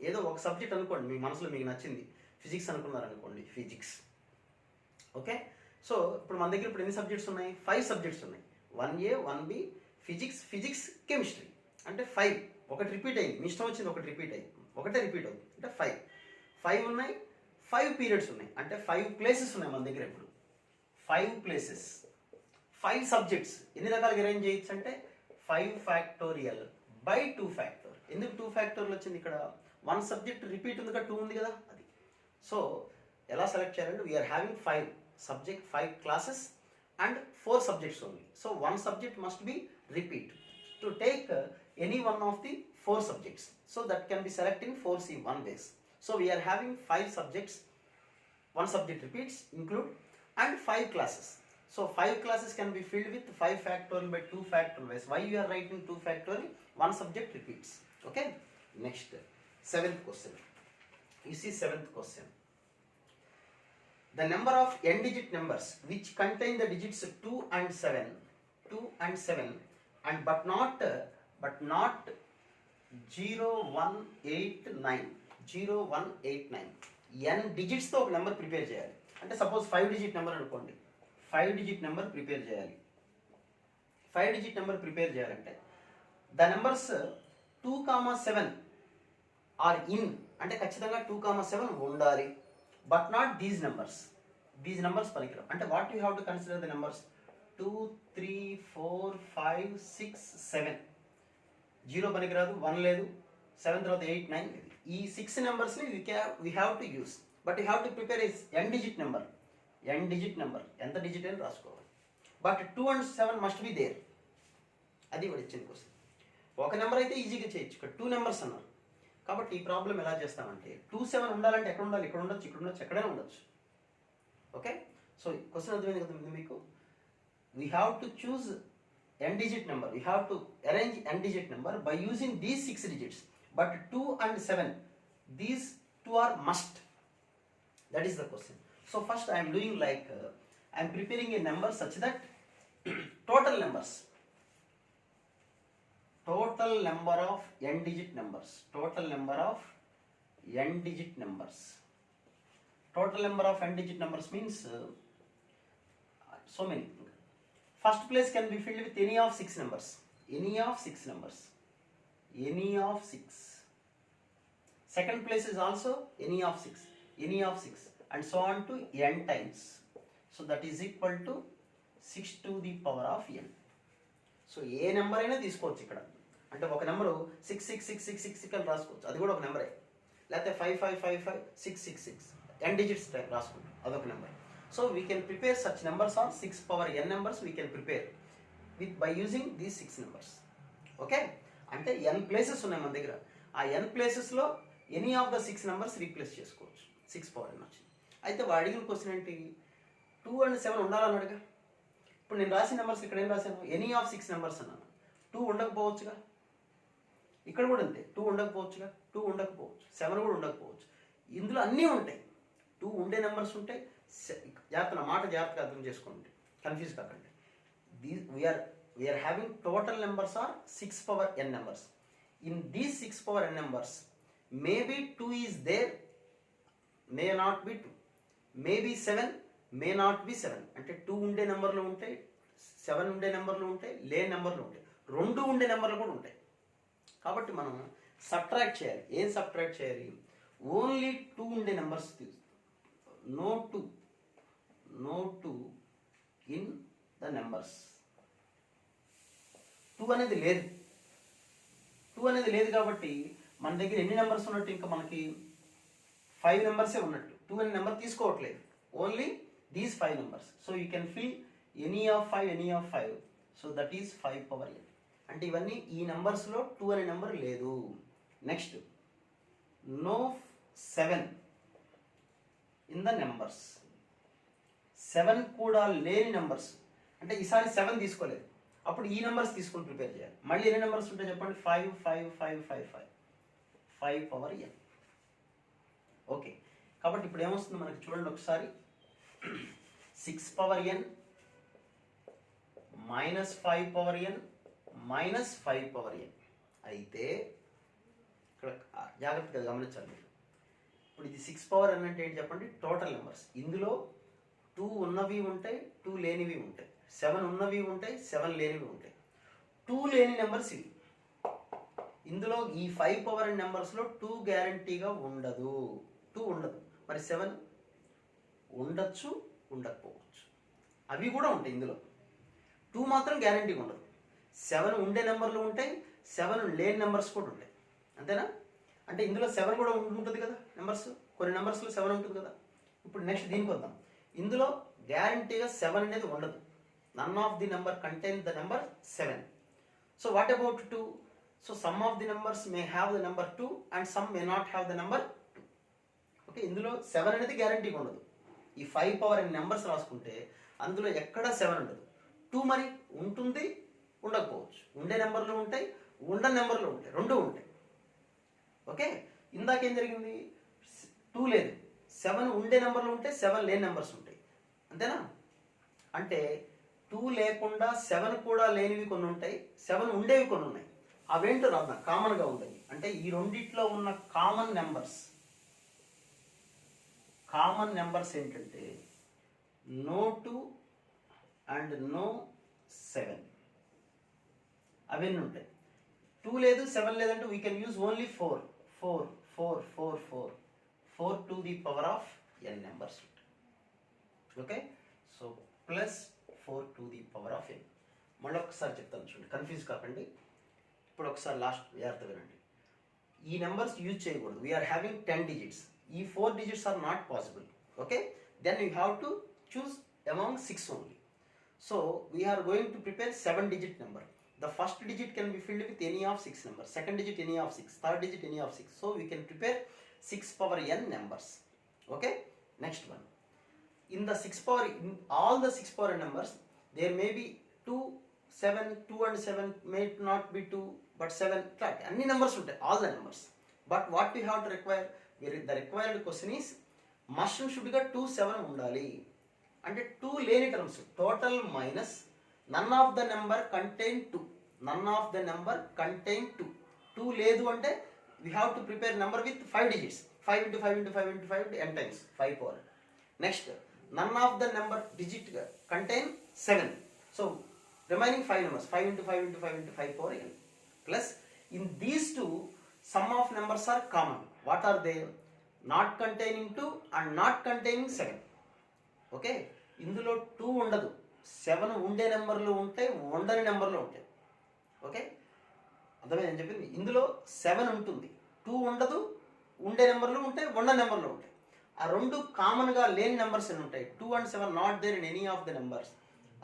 ఏదో ఒక సబ్జెక్ట్ అనుకోండి, మీ మనసులో మీకు నచ్చింది. ఫిజిక్స్ అనుకున్నారనుకోండి, ఫిజిక్స్. ఓకే, సో ఇప్పుడు మన దగ్గర ఇప్పుడు ఎన్ని సబ్జెక్ట్స్ ఉన్నాయి, 5 subjects ఉన్నాయి. 1A, 1B, physics, chemistry. అంటే 5. ఒకటి రిపీట్ అయింది, మీ ఇష్టం వచ్చింది ఒకటి రిపీట్ అయింది, ఒకటే రిపీట్ అవుతుంది. అంటే 5 ఉన్నాయి, 5 periods ఉన్నాయి. అంటే 5 places ఉన్నాయి మన దగ్గర. ఇప్పుడు 5 places, 5 subjects ఎన్ని రకాలుగా అరేంజ్ చేయొచ్చు అంటే 5 factorial by 2 factorial. ఎందుకు 2 factorial వచ్చింది ఇక్కడ, 1 subject రిపీట్ ఉంది కదా, 2 ఉంది కదా అది. సో ఎలా సెలెక్ట్ చేయాలంటే we are having 5 subject, 5 classes and 4 subjects only. So 1 subject must be repeat to take any one of the 4 subjects. So that can be selected in 4C1 ways. So we are having 5 subjects, 1 subject repeats include, and 5 classes. So 5 classes can be filled with 5 factorial by 2 factorial ways. Why you are writing 2 factorial? 1 subject repeats. Okay, next 7th question. You see 7th question. The number of n-digit numbers which contain the digits 2 and 7 and but not 0189 n digits తో ఒక number prepare చేయాలి. అంటే suppose 5 digit number అనుకోండి, 5 digit number prepare చేయాలి. 5 digit number prepare చేయాలంటే the numbers 2, 7 are in, అంటే ఖచ్చితంగా 2, 7 ఉండాలి. బట్ నాట్ దీస్ నెంబర్స్ పనికిరావు. అంటే what you have to consider the numbers 2, 3, 4, 5, 6, 7. 0 పనికిరాదు, 1 లేదు, 7 తర్వాత 8, 9 లేదు. ఈ 6 నెంబర్స్ని we have to use. But you have to prepare is n digit number. ఎంత డిజిట్ అని రాసుకోవాలి. But 2 and 7 must be there. అది వాడు ఇచ్చిన క్వశ్చన్. ఒక నెంబర్ అయితే ఈజీగా చేయొచ్చు, ఇక్కడ 2 నెంబర్స్ అన్నారు. కాబట్టి ఈ ప్రాబ్లం ఎలా చేస్తామంటే 2, 7 ఉండాలంటే ఎక్కడ ఉండాలి, ఇక్కడ ఉండొచ్చు, ఎక్కడైనా ఉండొచ్చు. ఓకే, సో క్వశ్చన్ అర్థమైంది కదా మీకు. We have to choose n digit number, we have to arrange n digit number by using these 6 digits. But 2 and 7, these 2 are must. That is the question. So first I am doing like I am preparing a number such that total number of n digit numbers. Total number of n digit numbers means so many. First place can be filled with any of 6 numbers. Any of 6. Second place is also any of 6, and so on to n times. So that is equal to 6 to the power of n. So A number అయినా తీసుకోవచ్చు ఇక్కడ. అంటే ఒక number 66666 అని రాసుకోవచ్చు, అది కూడా ఒక నెంబరే. లేకపోతే 55555666 n digits రాసుకుంటాం, అదొక number. So we can prepare such numbers on 6 power n numbers we can prepare with by using these 6 numbers. Okay, అంటే n ప్లేసెస్ ఉన్నాయి మన దగ్గర. ఆ n ప్లేసెస్లో any of the 6 numbers replace చేసుకోవచ్చు. 6 power n వచ్చింది. అయితే వాడు అడిగిన క్వశ్చన్ ఏంటి, 2 and 7 ఉండాలన్నాడుగా. ఇప్పుడు నేను రాసిన నెంబర్స్ ఇక్కడ ఏం రాశాను, ఎనీ ఆఫ్ 6 నెంబర్స్ అన్నాను. 2 ఉండకపోవచ్చుగా, ఇక్కడ కూడా అంతే, 2 ఉండకపోవచ్చుగా, 2 ఉండకపోవచ్చు, 7 కూడా ఉండకపోవచ్చు. ఇందులో అన్నీ ఉంటాయి. 2 ఉండే నెంబర్స్ ఉంటాయి. జాగ్రత్తగా అర్థం చేసుకోండి, కన్ఫ్యూజ్ కాకండి. We are having total numbers are 6 power n numbers. In these 6 power n numbers maybe 2 is there, may not be 2, maybe 7, may not be 7. అంటే 2 ఉండే నెంబర్లు ఉంటాయి, 7 ఉండే నెంబర్లు ఉంటాయి, లేని నెంబర్లు ఉంటాయి, 2 ఉండే నెంబర్లు కూడా ఉంటాయి. కాబట్టి మనం సబ్ట్రాక్ట్ చేయాలి. ఏం సబ్ట్రాక్ట్ చేయాలి? ఓన్లీ 2 ఉండే numbers no 2 in the numbers. 2 అనేది లేదు. 2 అనేది లేదు కాబట్టి మన దగ్గర ఎన్ని నెంబర్స్ ఉన్నట్టు? ఇంకా మనకి 5 నెంబర్సే ఉన్నట్టు. 2 అనే నెంబర్ తీసుకోవట్లేదు, only these 5 numbers. So you can fill any of 5. So that is 5 power n. అంటే ఇవన్నీ ఈ నెంబర్స్లో 2 అనే నెంబర్ లేదు. Next, no 7 in the numbers. 7 కూడా లేని నెంబర్స్. అంటే ఈసారి 7 తీసుకోలేదు, అప్పుడు ఈ నెంబర్స్ తీసుకొని ప్రిపేర్ చేయాలి. మళ్ళీ ఎన్ని నెంబర్స్ ఉంటాయి చెప్పండి? 5 power n. ఓకే, కాబట్టి ఇప్పుడు ఏమొస్తుంది మనకి చూడండి ఒకసారి. 6 power n minus 5 power n minus 5 power n. అయితే ఇక్కడ జాగ్రత్తగా గమనించాలి మీరు. ఇప్పుడు ఇది 6 power n అంటే ఏంటి చెప్పండి? Total numbers. ఇందులో 2 ఉన్నవి ఉంటాయి, 2 లేనివి ఉంటాయి, 7 ఉన్నవి ఉంటాయి, 7 లేనివి ఉంటాయి. 2 లేని నెంబర్స్ ఇవి. ఇందులో ఈ 5 power n నెంబర్స్లో 2 గ్యారంటీగా ఉండదు. 2 ఉండదు. మరి 7 ఉండొచ్చు, ఉండకపోవచ్చు. అవి కూడా ఉంటాయి. ఇందులో 2 మాత్రం గ్యారంటీగా ఉండదు. 7 ఉండే నెంబర్లు ఉంటాయి, 7 లేని నెంబర్స్ కూడా ఉంటాయి. అంతేనా? అంటే ఇందులో 7 కూడా ఉంటుంది కదా నెంబర్స్. కొన్ని నెంబర్స్లో 7 ఉంటుంది కదా. ఇప్పుడు నెక్స్ట్ దీనికి వద్దాం. ఇందులో గ్యారంటీగా 7 అనేది ఉండదు. None of the number contain the number 7. So what about 2? So some of the numbers may have the number 2 and some may not have the number 2. Okay, ఇందులో 7 అనేది గ్యారంటీగా ఉండదు. ఈ 5 power n నెంబర్స్ రాసుకుంటే అందులో ఎక్కడా 7 ఉండదు. 2 మరి ఉంటుంది, ఉండకపోవచ్చు. ఉండే నెంబర్లు ఉంటాయి, ఉండని నెంబర్లు ఉంటాయి, 2 ఉంటాయి. ఓకే, ఇందాకేం జరిగింది? 2 లేదు, 7 ఉండే నెంబర్లు ఉంటాయి, 7 లేని నెంబర్స్ ఉంటాయి. అంతేనా? అంటే 2 లేకుండా 7 కూడా లేనివి కొన్ని ఉంటాయి, 7 ఉండేవి కొన్ని ఉన్నాయి. అవేంటో రాదు, కామన్గా ఉండేవి. అంటే ఈ రెండిట్లో ఉన్న కామన్ నెంబర్స్ ఏంటంటే నో 2 అండ్ నో 7. అవన్నీ ఉంటాయి. 2 లేదు, 7 లేదంటే we can use only 4 to the power of n numbers ఉంటాయి. Okay, so plus 4 to the power of n. మళ్ళీ ఒకసారి చెప్తాను చూడండి, కన్ఫ్యూజ్ కాకండి. ఇప్పుడు ఒకసారి లాస్ట్ జాగ్రత్త వినండి. ఈ నెంబర్స్ యూజ్ చేయకూడదు. We are having 10 digits. ఈ 4 digits are not possible. Okay, then you have to choose among 6 only. So we are going to prepare 7-digit number. The first digit can be filled with any of 6 numbers, second digit any of 6, third digit any of 6. So we can prepare 6 power n numbers. Okay, next one. In all the 6 power n numbers, there may be 2, 7, 2 and 7 may not be 2, but 7. Right, any numbers would take, all the numbers. But what we have to require, the required question is, must should get 2, 7 undali. And 2 లేని terms, total minus none of the number contain 2. None of the number contain 2. 2 లేదు అంటే we have to prepare number with 5 digits. 5 into 5 into 5 into 5 into n times 5 power. Next, none of the number digit contain 7. So remaining 5 numbers, 5 into 5 into 5 into 5 power n. Plus in these two, sum of numbers are common. What are they? Not containing 2 and not containing 7. Okay, ఇందులో 2 ఉండదు, 7 ఉండే నెంబర్లు ఉంటాయి, ఉండని నెంబర్లు ఉంటాయి. Okay, అర్థమైంది అని చెప్పింది. ఇందులో 7 ఉంటుంది, 2 ఉండదు, ఉండే నెంబర్లు ఉంటాయి, ఉండని నెంబర్లు ఉంటాయి. ఆ 2 కామన్గా లేని నెంబర్స్ ఎన్ని ఉంటాయి? 2 and 7 not there in any of the numbers.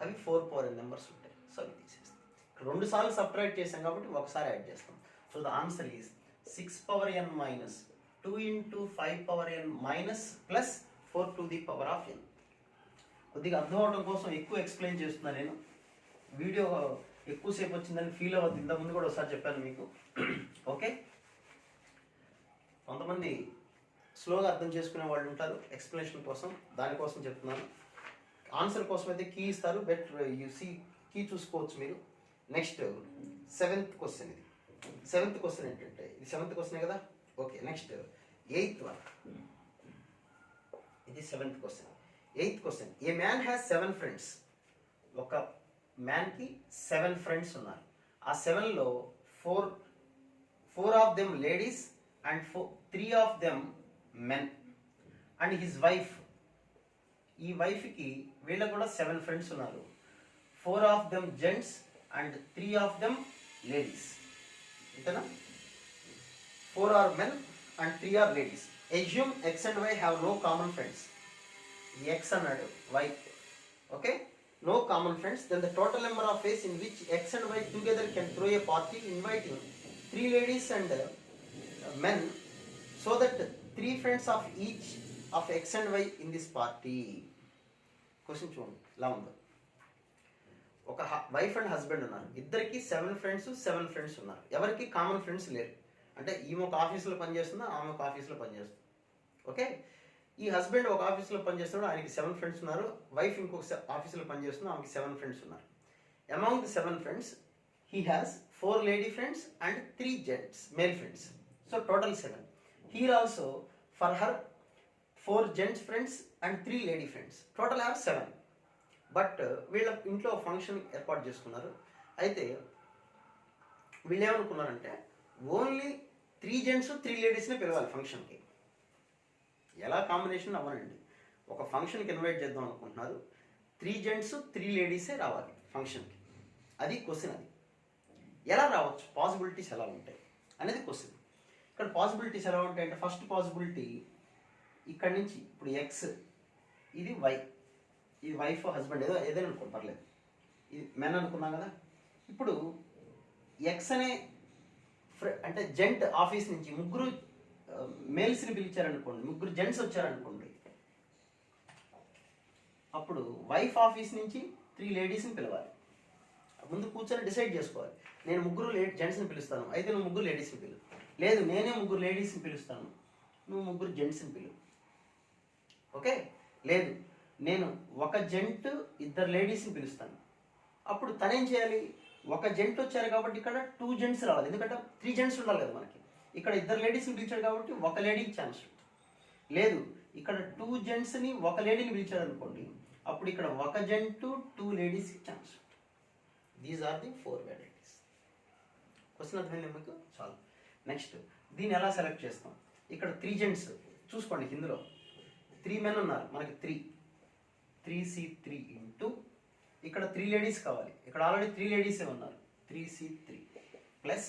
అవి 4 power n నెంబర్స్ ఉంటాయి. సో అవి తీసేస్తాం. 2 సార్లు సబ్ట్రాక్ట్ చేసాం కాబట్టి ఒకసారి యాడ్ చేస్తాం. So the answer is 6 power n minus 2 into 5 power n minus plus 4 to the power of n. కొద్దిగా అర్థం అవడం కోసం ఎక్కువ ఎక్స్ప్లెయిన్ చేస్తున్నాను నేను. వీడియో ఎక్కువసేపు వచ్చిందని ఫీల్ అవ్వద్దు. ఇంతకుముందు కూడా ఒకసారి చెప్పాను మీకు. ఓకే, కొంతమంది స్లోగా అర్థం చేసుకునే వాళ్ళు ఉంటారు, ఎక్స్ప్లెనేషన్ కోసం దానికోసం చెప్తున్నాను. ఆన్సర్ కోసం అయితే కీ ఇస్తారు, బెటర్ యూ సీ కీ చూసుకోవచ్చు మీరు. Next 7th question. ఇది 7th క్వశ్చన్ ఏంటంటే, ఇది 7th క్వశ్చనే కదా. Okay, next 8th one. ఇది 7th question. 8th question, A man has 7 friends. ఒక మ్యాన్కి 7 ఫ్రెండ్స్ ఉన్నారు. ఆ 7లో 4 of them ladies and 3 of them men and his wife. ఈ వైఫ్కి వీళ్ళకు కూడా 7 ఫ్రెండ్స్ ఉన్నారు. 4 of them gents and 3 of them ladies. అంతేనా? 4 are men and 3 are ladies. Assume X and Y have no common friends. X అన్నాడు, Y. Okay, no common friends. Then the total number of ways in which X and Y together can throw a party inviting 3 ladies and men, so that 3 friends of each of X and Y in this party. Question చూడండి ఇలా ఉందో. ఒక wife and husband ఉన్నారు. ఇద్దరికి 7 friends ఉన్నారు. ఎవరికి common friends లేరు. అంటే ఈమె ఒక ఆఫీసులో పనిచేస్తుందా, ఆమె ఒక ఆఫీసులో పనిచేస్తుంది. ఓకే, ఈ హస్బెండ్ ఒక ఆఫీసులో పనిచేస్తున్నాడు, ఆయనకి 7 ఫ్రెండ్స్ ఉన్నారు. వైఫ్ ఇంకొక ఆఫీసులో పనిచేస్తుంది, ఆమెకి 7 ఫ్రెండ్స్ ఉన్నారు. Among the 7 friends he has 4 lady friends and 3 gents male friends. So total 7. Here also for her 4 gents friends and 3 lady friends. Total are 7. But వీళ్ళ ఇంట్లో ఫంక్షన్ ఏర్పాటు చేసుకున్నారు. అయితే వీళ్ళు ఏమనుకున్నారంటే ఓన్లీ 3 జెంట్స్ 3 లేడీస్ని పిలవాలి ఫంక్షన్కి. ఎలా కాంబినేషన్ అవ్వనండి. ఒక ఫంక్షన్కి ఇన్వైట్ చేద్దాం అనుకుంటున్నారు, 3 జెంట్స్ 3 లేడీసే రావాలి ఫంక్షన్కి. అది క్వశ్చన్. అది ఎలా రావచ్చు, పాసిబిలిటీస్ ఎలా ఉంటాయి అనేది క్వశ్చన్. ఇక్కడ పాసిబిలిటీస్ ఎలా ఉంటాయి అంటే, ఫస్ట్ పాసిబిలిటీ ఇక్కడి నుంచి ఇప్పుడు ఎక్స్, ఇది వై, ఇది వైఫ్ హస్బెండ్ ఏదైనా అనుకో పర్లేదు, ఇది మెన్ అనుకున్నాం కదా. ఇప్పుడు ఎక్స్ అనే అంటే జెంట్ ఆఫీస్ నుంచి 3 మేల్స్ని పిలిచారనుకోండి, 3 జెంట్స్ వచ్చారనుకోండి, అప్పుడు వైఫ్ ఆఫీస్ నుంచి 3 లేడీస్ని పిలవాలి. ముందు కూర్చొని డిసైడ్ చేసుకోవాలి, నేను 3 జెంట్స్ని పిలుస్తాను, అయితే నువ్వు 3 లేడీస్ని పిలు. లేదు, నేనే 3 లేడీస్ని పిలుస్తాను, నువ్వు 3 జెంట్స్ని పిలు. ఓకే, లేదు నేను ఒక జెంట్ 2 లేడీస్ని పిలుస్తాను. అప్పుడు తనేం చేయాలి, ఒక జెంట్ వచ్చారు కాబట్టి ఇక్కడ 2 జెంట్స్ రావాలి, ఎందుకంటే 3 జెంట్స్ ఉండాలి కదా మనకి. ఇక్కడ 2 లేడీస్ని పిలిచాడు కాబట్టి 1 లేడీకి ఛాన్స్ ఉంటుంది. లేదు, ఇక్కడ 2 జెంట్స్ని 1 లేడీని పిలిచాడు అనుకోండి, అప్పుడు ఇక్కడ 1 జెంట్ 2 లేడీస్కి ఛాన్స్ ఉంటుంది. These are the 4 varieties. Question అర్థమైంది మీకు? చాలు. నెక్స్ట్ దీన్ని ఎలా సెలెక్ట్ చేస్తాం? ఇక్కడ 3 జెంట్స్ చూసుకోండి, ఇందులో 3 మెన్ ఉన్నారు, మనకి 3C3 ఇంటూ ఇక్కడ 3 లేడీస్ కావాలి, ఇక్కడ ఆల్రెడీ 3 లేడీసే ఉన్నారు, 3C3 ప్లస్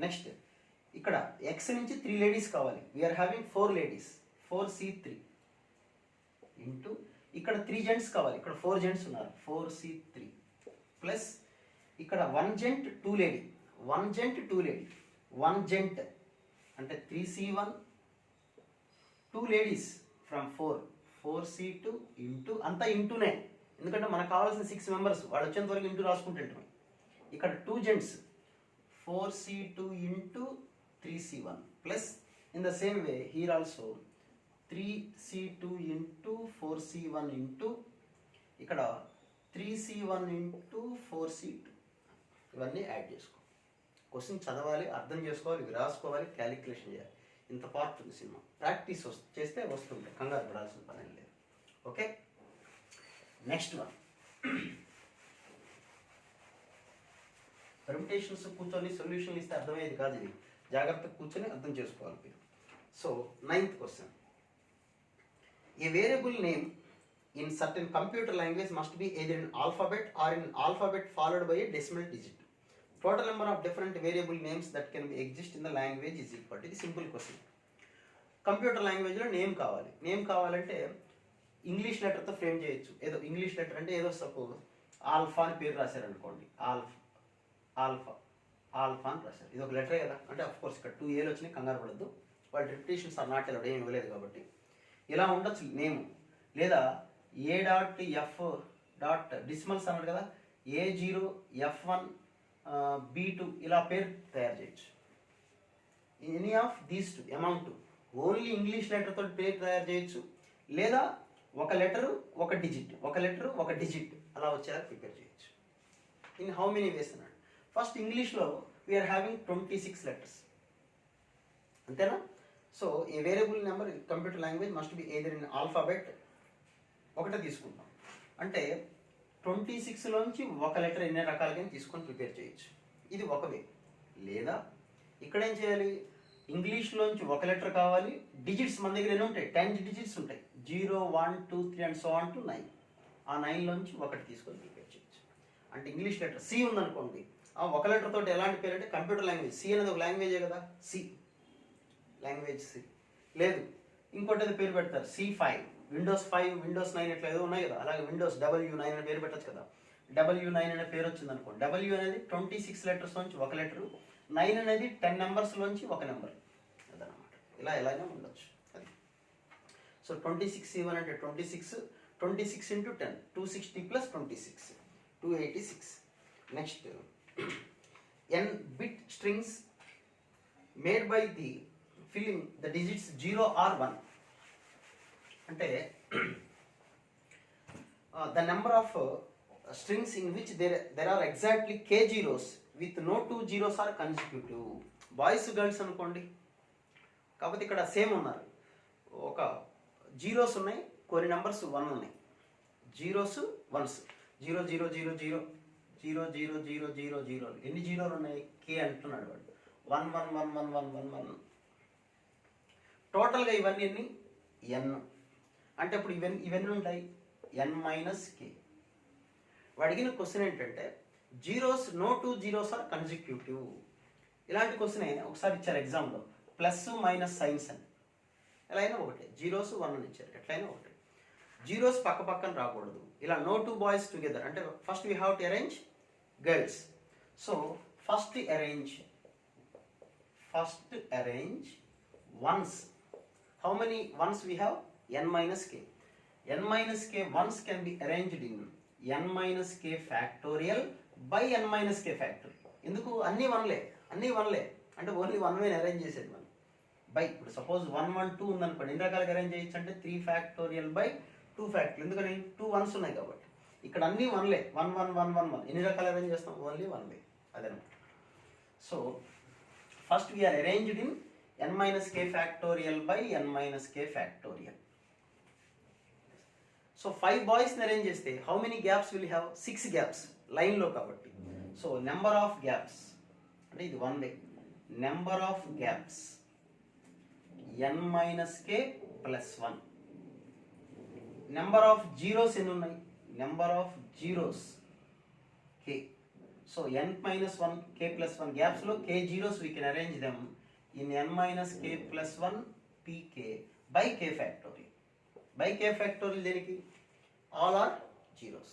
నెక్స్ట్ ఇక్కడ ఎక్స్ నుంచి 3 లేడీస్ కావాలి, we are having 4 ladies, 4C3 into ఇక్కడ 3 జెంట్స్ కావాలి, ఇక్కడ 4 జెంట్స్ ఉన్నారు, 4C3 ప్లస్ ఇక్కడ 1 gent 2 lady, 1 gent 2 lady, 1 gent అంటే 3C1, 2 ladies from 4C2 into అంతా ఇంటూనే, ఎందుకంటే మనకు కావాల్సిన 6 మెంబర్స్, వాళ్ళు వచ్చేంత వరకు ఇంటూ రాసుకుంటుంటాం. ఇక్కడ 2 gents 4C2 into 3C1 plus in the same way here also 3C2 into 4C1 into ఇక్కడ 3C1 ఇంటూ 4C2. ఇవన్నీ యాడ్ చేసుకో. క్వశ్చన్ చదవాలి, అర్థం చేసుకోవాలి, ఇవి రాసుకోవాలి, క్యాలిక్యులేషన్ చేయాలి. ఇంత పార్ట్ ఉంది సినిమా. ప్రాక్టీస్ చేస్తే వస్తుంటాయి, కంగారు పడాల్సిన పని లేదు. Okay, next one. పర్మిటేషన్స్ కూర్చొని సొల్యూషన్లు ఇస్తే అర్థమయ్యేది కాదు, ఇది జాగ్రత్తగా కూర్చొని అర్థం చేసుకోవాలి మీరు. So 9th question, A variable name in certain computer language must be either in alphabet or in alphabet followed by a decimal digit. Total number of different variable names that can be exist in the language is equal to. ఇది simple question. Computer లాంగ్వేజ్లో name కావాలి. Name కావాలంటే English లెటర్తో frame చేయొచ్చు. ఏదో English letter అంటే ఏదో suppose alpha అని పేరు రాశారనుకోండి, ఆల్ఫా అని రాశారు, ఇది ఒక లెటరే కదా. అంటే అఫ్ కోర్స్ ఇక్కడ 2 ఏలు వచ్చినాయి, కంగారు పడద్దు, వాళ్ళ రిపిటేషన్స్ ఆర్ నాట్ అలౌడ్, ఏమి ఇవ్వలేదు కాబట్టి. ఇలా ఉండొచ్చు నేమ్. లేదా A.F. డిసిమల్స్ అన్నాడు కదా, A0 F1 B2 ఇలా పేరు తయారు చేయొచ్చు. Any of these two amount only English letter తోటి పేరు తయారు చేయొచ్చు, లేదా ఒక లెటరు ఒక డిజిట్, ఒక లెటరు ఒక డిజిట్ అలా వచ్చేలా ప్రిపేర్ చేయొచ్చు. ఇన్ హౌ మెనీ వేస్ అన్నాడు. ఫస్ట్ ఇంగ్లీష్లో వీఆర్ హ్యావింగ్ 26 లెటర్స్, అంతేనా? So A variable number computer language must be either in alphabet ఒకటే తీసుకుంటాం. అంటే 26లోంచి ఒక లెటర్ ఎన్ని రకాలుగా తీసుకొని ప్రిపేర్ చేయొచ్చు. ఇది ఒక వే. లేదా ఇక్కడ ఏం చేయాలి, ఇంగ్లీష్లోంచి ఒక లెటర్ కావాలి, డిజిట్స్ మన దగ్గర ఎన్ని ఉంటాయి, 10 డిజిట్స్ ఉంటాయి, 0, 1, 2, 3 అండ్ సో ఆన్ టు 9. ఆ 9లోంచి ఒకటి తీసుకొని ప్రిపేర్ చేయొచ్చు. అంటే ఇంగ్లీష్ లెటర్ సి ఉందనుకోండి, ఆ ఒక లెటర్ తోటి ఎలాంటి పేరు అంటే కంప్యూటర్ లాంగ్వేజ్, సి అనేది ఒక లాంగ్వేజే కదా, సి లాంగ్వేజ్ సి. లేదు ఇంకోటి ఏదో పేరు పెడతారు C5, విండోస్ 5, విండోస్ 9 ఇట్లా ఏదో ఉన్నాయి కదా, అలాగే విండోస్ W9 అనే పేరు పెట్టచ్చు కదా. W9 అనే పేరు వచ్చింది అనుకో, W అనేది 26 లెటర్స్ నుంచి ఒక లెటరు, 9 అనేది 10 నెంబర్స్లోంచి ఒక నెంబర్, అదనమాట. ఇలా ఎలాగైనా ఉండొచ్చు అది. సో 26C1 అంటే 26, 26 into 10, 260 plus 26, 286. Next n bit strings made by the filling the digits 0 or 1 అంటే the number of strings in which there are exactly k zeros with no 2 zeros are consecutive. Boys girls అనుకోండి, కాకపోతే ఇక్కడ same ఉన్నారు, ఒక zeros ఉన్నాయి, కొన్ని numbers 1 ఉన్నాయి, zeros once, 0 0 0 0 0 0 0 0 0. ఎన్ని జీరోలు ఉన్నాయి, కే అంటున్నాడు వాడు, 1 1 1 1 1 1 1. టోటల్గా ఇవన్నీ ఎన్ని, ఎన్. అంటే ఇప్పుడు ఇవన్నీ ఉంటాయి n-k. వాడు అడిగిన క్వశ్చన్ ఏంటంటే zeros no 2 zeros are consecutive. ఇలాంటి క్వశ్చన్ ఒకసారి ఇచ్చారు ఎగ్జామ్లో, ప్లస్ మైనస్ సైన్స్ అని. ఎలా అయినా ఒకటే, జీరోస్ 1 అని ఇచ్చారు, ఎట్లయినా ఒకటే. జీరోస్ పక్క పక్కన రాకూడదు. ఇలా నో 2 బాయ్స్ టుగెదర్ అంటే first we have to arrange girls. So first arrange once. How many ones we have? n-k. n-k ones can be arranged in n-k factorial by n-k factorial. ఎందుకు అన్నీ వన్లే అంటే only 1 way arrange చేసేది మనం by. ఇప్పుడు suppose 1 1 2 ఉందనుకోండి, ఎన్ని రకాలుగా arrange చేయొచ్చు అంటే 3 factorial by 2 factorial. ఎందుకని 2 ones ఉన్నాయి కాబట్టి. ఇక్కడ అన్నీ వన్లే, 1 1 1 1 1. ఎన్ని రకాలు అరేంజ్ చేస్తాం, ఓన్లీ 1 way, అదనమాట. So first we are arranged in n-k factorial by n-k factorial. So 5 boys arrange చేస్తే how many gaps will have, 6 gaps లైన్లో కాబట్టి. సో నెంబర్ ఆఫ్ గ్యాప్స్ అంటే ఇది 1 way, number of gaps n-k plus 1. Number of zeros ఎన్ని ఉన్నాయి, number of zeros k. So n-1 k plus 1 గ్యాప్స్లో k zeros we can arrange them in n-k plus 1 pk by k factorial. by k factorial దేనికి, all are zeros.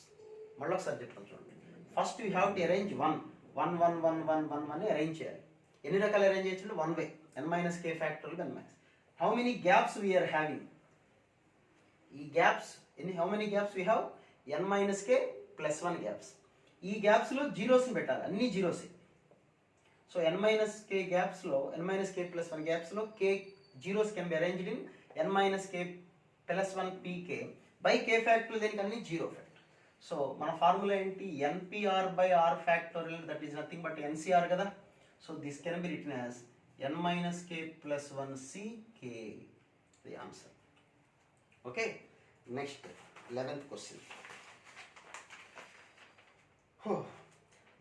మళ్ళీ ఒకసారి చెప్తాను చూడండి. First we have to arrange 1 1 1 1 1 1 అని arrange చేయాలి. ఎన్ని రకాలు అరేంజ్ చేయొచ్చు, 1 way, n-k factorial n-. How many gaps we are having, ఈ గ్యాప్స్ ఎన్ని, how many gaps we have, n-k plus 1 gaps. ఈ గ్యాప్స్లో జీరోస్ని పెట్టాలి, అన్ని జీరోసే. సో n-k గ్యాప్స్లో, n-k plus 1 గ్యాప్స్లో k zeros can be arranged in n-k plus 1 pk by k factorial, దేనికి అన్ని జీరో ఫ్యాక్టర్. సో మన ఫార్ములా ఏంటి, npr by r factorial, that is nothing but ncr కదా. So this can be written as n-k plus 1 ck, the answer. Okay, next 11th question.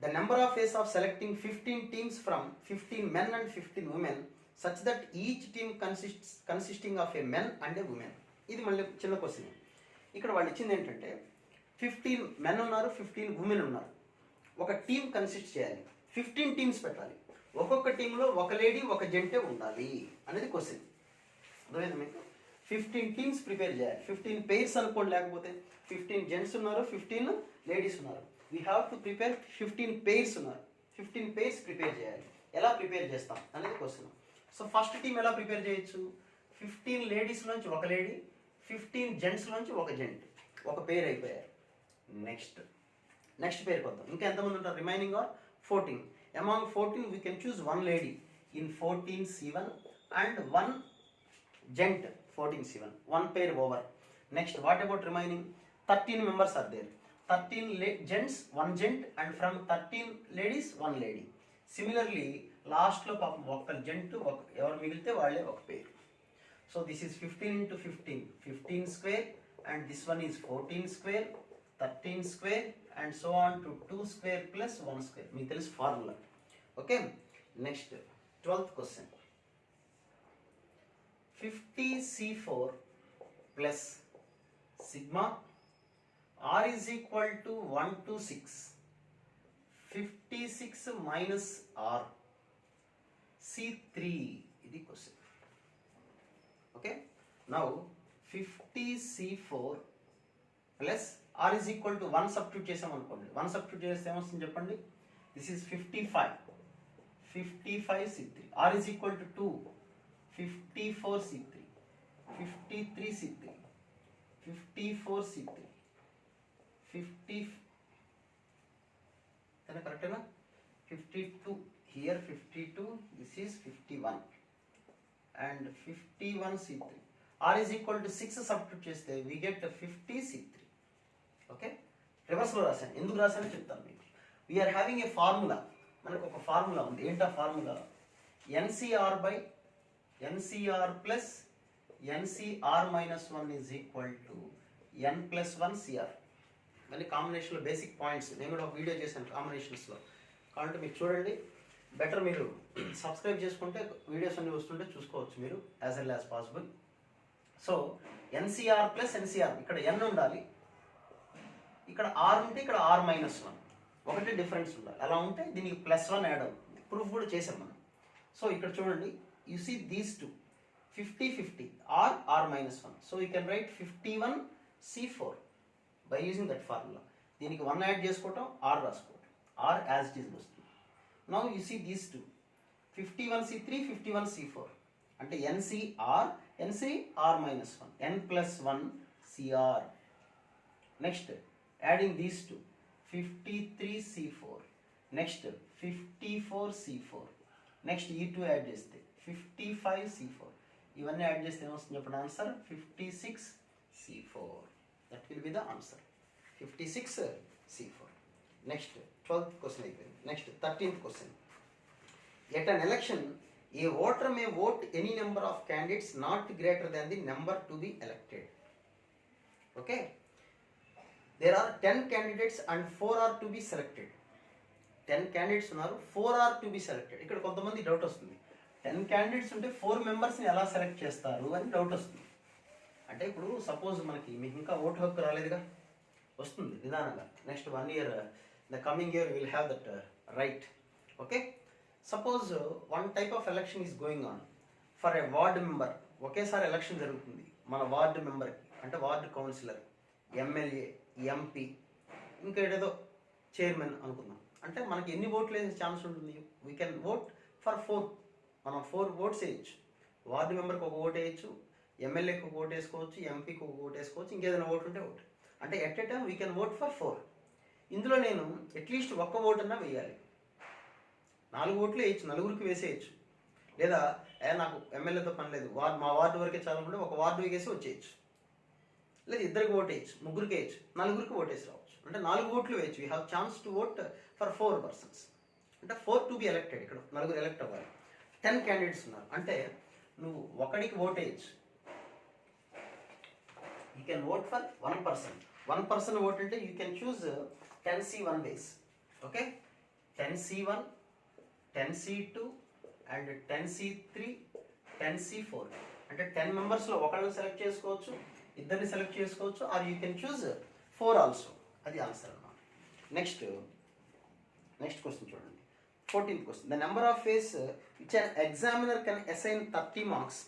The number of ways of selecting 15 teams from 15 men and 15 women such that each team consisting of a men and a woman. ఇది మళ్ళీ చిన్న question. ఇక్కడ వాళ్ళు ఇచ్చింది ఏంటంటే 15 men ఉన్నారు, 15 women ఉన్నారు. ఒక టీం కన్సిస్ట్ చేయాలి, 15 టీమ్స్ పెట్టాలి, ఒక్కొక్క టీంలో ఒక లేడీ ఒక జెంటే ఉండాలి అనేది క్వశ్చన్. అర్థమైంది మీకు? 15 టీమ్స్ ప్రిపేర్ చేయాలి, 15 పేర్స్ అనుకోండి, లేకపోతే 15 జెంట్స్ ఉన్నారు, 15 లేడీస్ ఉన్నారు. We have to prepare 15 pairs ఉన్నారు, 15 పేర్స్ ప్రిపేర్ చేయాలి. ఎలా ప్రిపేర్ చేస్తాం అనేది క్వశ్చన్. సో ఫస్ట్ టీం ఎలా ప్రిపేర్ చేయొచ్చు, 15 లేడీస్ నుంచి ఒక లేడీ, 15 జెంట్స్ నుంచి ఒక జెంట్, ఒక పేరు అయిపోయారు. నెక్స్ట్ పేరు కొద్దాం. ఇంకా ఎంతమంది ఉంటారు, remaining are 14. Among 14 we can choose 1 lady. in 14C1 and 1 gent 14C1, 1 pair over. Next, what about remaining? 13 members are there. 13 gents, 1 gent, and from 13 ladies, 1 lady. Similarly, last లో పాపం ఒక జెంట్ ఎవరు మిగిలితే వాళ్ళే ఒక పేరు. So this is 15 into 15, 15 square, and this one is 14 square, 13 square, and so on to 2 square plus 1 square. మీకు తెలుసు formula. Okay, next 12th question. 50C4 plus sigma R is equal to 1 to 6. 56 minus R C3 is the question. Okay, now 50C4 plus R is equal to 1 substitute చేసాం అనుకోండి. 1 substitute చేస్తే ఏమొస్తుంది చెప్పండి. This is 55C3. R is equal to 2, 54C3, 53C3, 54C3, 50. కరెక్టేనా? 52 here, 52, this is 51 and 51C3. R is equal to 6 substitute చేస్తే we get 50C3. Okay, రివర్స్లో రాశాను. ఎందుకు రాశానో చెప్తాను మీకు. We are having a formula. మనకు ఒక ఫార్ములా ఉంది. ఏంటా formula? NCR plus NCR minus 1 is equal to N plus 1 CR. మళ్ళీ కాంబినేషన్లో బేసిక్ పాయింట్స్ నేను కూడా ఒక వీడియో చేశాను కాంబినేషన్స్లో. కాబట్టి మీరు చూడండి, బెటర్ మీరు సబ్స్క్రైబ్ చేసుకుంటే వీడియోస్ అన్ని వస్తుంటే చూసుకోవచ్చు మీరు as L as possible. So NCR plus NCR, ఇక్కడ N ఉండాలి, ఇక్కడ R ఉంటే ఇక్కడ R minus 1, ఒకటి డిఫరెన్స్ ఉండాలి. అలా ఉంటే దీనికి +1 యాడ్ అవుతుంది. ప్రూఫ్ కూడా చేసాం మనం. సో ఇక్కడ చూడండి, you see these two 50-50 R minus 1. So you can write 51C4 by using that formula. దీనికి 1 యాడ్ చేసుకోవటం, R రాసుకోవటం, R as it is వస్తుంది. Now you see these two 51C3, 51C4 అంటే NCR minus 1, N plus 1 CR. Next, adding these two 53C4, next 54C4, next ఈ two add చేస్తే 55C4, ఇవన్నీ add చేస్తే ఏమొస్తుంది చెప్పండి answer? 56C4. That will be the answer. 56C4. Next, 12th question again. Next, 13th question. At an election, a voter may vote any number of candidates not greater than the number to be elected. Okay? There are 10 candidates and 4 are to be selected. 10 candidates ఉన్నారు, 4 are to be selected. ఇక్కడ కొంతమంది doubt వస్తుంది, 10 candidates ఉంటే 4 మెంబర్స్ని ఎలా select చేస్తారు అని doubt వస్తుంది. అంటే ఇప్పుడు సపోజ్ మీకు ఇంకా ఓటు హక్కు రాలేదుగా, వస్తుంది నిదానంగా. Next 1 year, the coming year will have that right. Okay, suppose 1 type of election is going on for a ward member. ఒకేసారి ఎలక్షన్ జరుగుతుంది మన వార్డు మెంబర్కి, అంటే వార్డు కౌన్సిలర్, ఎమ్మెల్యే, ఎంపీ, ఇంకా ఏదో చైర్మన్ అనుకుందాం. అంటే మనకి ఎన్ని ఓట్లు వేసే ఛాన్స్ ఉంటుంది? We can vote for 4. మనం 4 votes వేయచ్చు. వార్డు మెంబర్కి ఒక ఓటు వేయచ్చు, ఎమ్మెల్యేకి ఒక ఓటు వేసుకోవచ్చు, ఎంపీకి ఒక ఓటు వేసుకోవచ్చు, ఇంకేదైనా ఓటు ఉంటే ఓటు. అంటే at a time we can vote for 4. ఇందులో నేను అట్లీస్ట్ ఒక్క ఓటు అన్నా వేయాలి. 4 ఓట్లు వేయచ్చు, నలుగురికి వేసేయచ్చు. లేదా నాకు ఎమ్మెల్యేతో పని లేదు, మా వార్డు వరకే చాలనుకుంటే ఒక వార్డు వేసి వచ్చేయచ్చు. లేదా ఇద్దరికి ఓటు వేయచ్చు, ముగ్గురికి వేయచ్చు, నలుగురికి ఓటేసి రావచ్చు. అంటే 4 ఓట్లు వేయచ్చు. We have chance to vote for 4 persons. అంటే 4 to be elected. ఇక్కడ 4 ఎలక్ట్ అవ్వాలి. 10 candidates ఉన్నారు అంటే నువ్వు ఒకడికి ఓట్ వేయచ్చు. You can vote for 1 person. 1 person vote అంటే you can choose 10C1 ways. Okay, 10C1, 10C2 and 10C3, 10C4. అంటే 10 మెంబర్స్లో ఒకళ్ళని సెలెక్ట్ చేసుకోవచ్చు, ఇద్దరిని సెలెక్ట్ చేసుకోవచ్చు, or you can choose 4 also. అది ఆన్సర్ అన్నమాట. నెక్స్ట్ క్వశ్చన్ చూడండి, 14th question. The number of ways which an examiner can assign 30 marks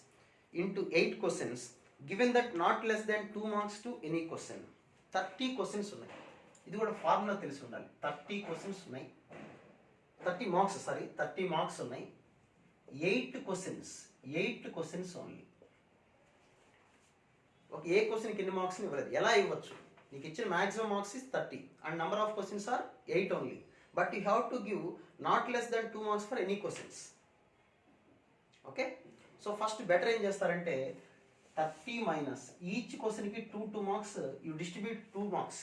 into 8 questions given that not less than 2 marks to any question. 30 questions ఉన్నాయి. ఇది కూడా formula తెలిసి ఉండాలి. 30 questions ఉన్నాయి, 30 marks ఉన్నాయి. 8 questions ఓన్లీ. ఒక ఏ క్వశ్చన్కి ఎన్ని మార్క్స్ని ఇవ్వలేదు. ఎలా ఇవ్వచ్చు? నీకు ఇచ్చిన maximum marks is 30 and number of questions are 8 only. But you have to give not less than 2 marks for any questions. Okay. So first better ఏం చేస్తారంటే 30 minus each question ki 2 marks, you distribute 2 marks,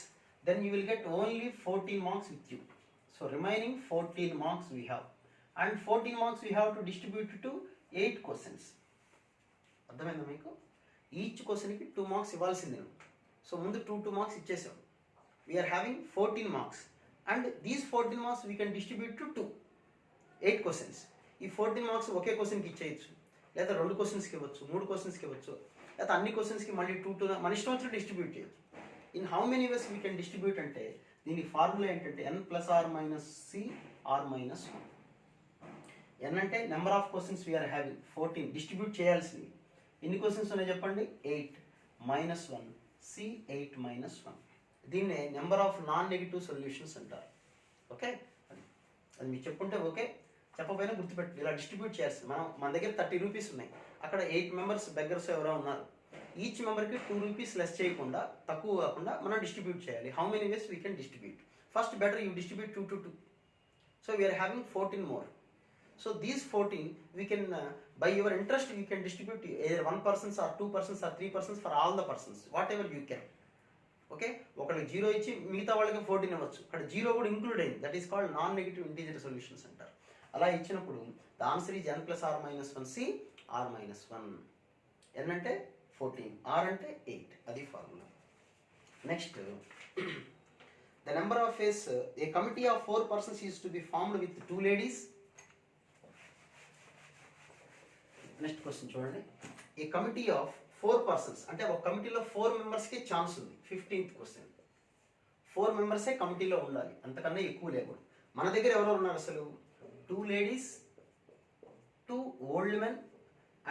then you will get only 14 marks with you. So remaining 14 marks we have, and 14 marks we have to distribute to 8 questions. అర్థమైందా మీకు? Each క్వశ్చన్కి 2 marks ఇవ్వాల్సిందే. So ముందు 2 marks ఇచ్చేసాం. We are having 14 marks, and these 14 marks we can distribute to 8 questions. ఈ 14 marks ఒకే క్వశ్చన్కి ఇచ్చేయచ్చు, లేదా 2 క్వశ్చన్స్కి ఇవ్వచ్చు, 3 క్వశ్చన్స్కి ఇవ్వచ్చు, లేదా అన్ని క్వశ్చన్స్కి మళ్ళీ 2 మన ఇష్టం వచ్చినట్టు డిస్ట్రిబ్యూట్ చేయొచ్చు. In how many ways we can distribute అంటే దీనికి ఫార్ములా ఏంటంటే n + r - c r - 1. n అంటే number of questions we are having 14, distribute చేయాల్సింది. ఎన్ని క్వశ్చన్స్ ఉన్నాయి చెప్పండి? 8 - 1 c 8 - 1. దీన్నే number of non negative solutions అంటారు. ఓకే, అది మీకు చెప్పుంటే ఓకే, చెప్పకపోయినా గుర్తుపెట్టి ఇలా డిస్ట్రిబ్యూట్ చేయాల్సింది. మన దగ్గర 30 రూపీస్ ఉన్నాయి, అక్కడ 8 మెంబర్స్ బెగ్గర్స్ ఎవరో ఉన్నారు. ఈచ్ మెంబర్కి 2 రూపీస్ లెస్ చేయకుండా, తక్కువ కాకుండా మనం డిస్ట్రిబ్యూట్ చేయాలి. How many ways we can distribute? First better you distribute 2 to 2. So we are having 14 more. So these 14 we can by your interest you can distribute either 1 person or 2 persons or 3 persons for all the persons, whatever you can. Okay, ఒకరికి 0 ఇచ్చి మిగతా వాళ్ళకి 14 ఇవ్వచ్చు. అక్కడ 0 కూడా include అయింది. That is called non negative integer solutions అంటారు. అలా ఇచ్చినప్పుడు the answer is n + r - 1 c r - 1. n అంటే 14, r అంటే 8. అది formula. Next, the number of ways A committee of 4 persons is to be formed with 2 ladies. Next question చూడండి. ఏ committee of 4 persons అంటే ఒక కమిటీలో 4 మెంబర్స్కి ఛాన్స్ ఉంది. 15th question. 4 మెంబర్సే కమిటీలో ఉండాలి, అంతకన్నా ఎక్కువ లేకూడదు. మన దగ్గర ఎవరో ఉన్నారు అసలు? 2 ladies, 2 old men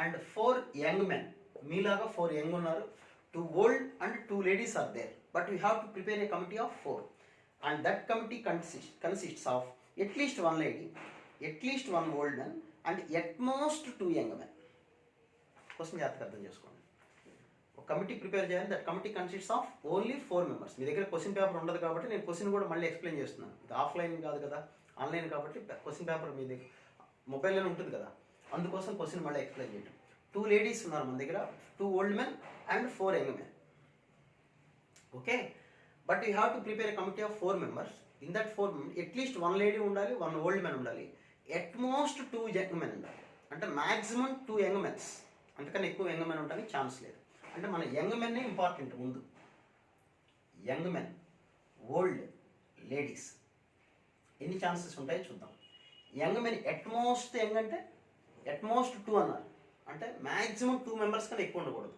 and 4 young men. మీలాగా 4 యంగ్ ఉన్నారు, 2 old and 2 ladies are there, but we have to prepare a committee of 4, and that committee consists of at least 1 lady, at least 1 old man and at most 2 young men. Question జాగ్రత్తగా అర్థం చేసుకోండి. ఒక committee prepare చేయాలి. That committee consists of only 4 members. మీ దగ్గర question paper ఉండదు కాబట్టి నేను question కూడా మళ్ళీ ఎక్స్ప్లెయిన్ చేస్తున్నాను. ఇది ఆఫ్లైన్ కాదు కదా, ఆన్లైన్ కాబట్టి క్వశ్చన్ పేపర్ మీ దగ్గర మొబైల్లోనే ఉంటుంది కదా, అందుకోసం క్వశ్చన్ మళ్ళీ ఎక్స్ప్లెయిన్ చేయడం. 2 ladies ఉన్నారు మన దగ్గర, 2 old men and 4 young men. Okay, but you have to prepare a committee of 4 members. In that 4 members at least 1 lady ఉండాలి, 1 old man ఉండాలి, at most 2 young men ఉండాలి. అంటే మ్యాక్సిమం 2 young men, అంతకన్నా ఎక్కువ young men ఉండడానికి chance లేదు. అంటే మన యంగ్ మెన్నే ఇంపార్టెంట్ ముందు. యంగ్ మెన్, ఓల్డ్, లేడీస్ ఎన్ని ఛాన్సెస్ ఉంటాయో చూద్దాం. యంగ్ మెన్ ఎట్మోస్ట్ యంగ్ అంటే ఎట్మోస్ట్ 2 అన్నారు, అంటే మ్యాక్సిమం 2 members కన్నా ఎక్కువ ఉండకూడదు.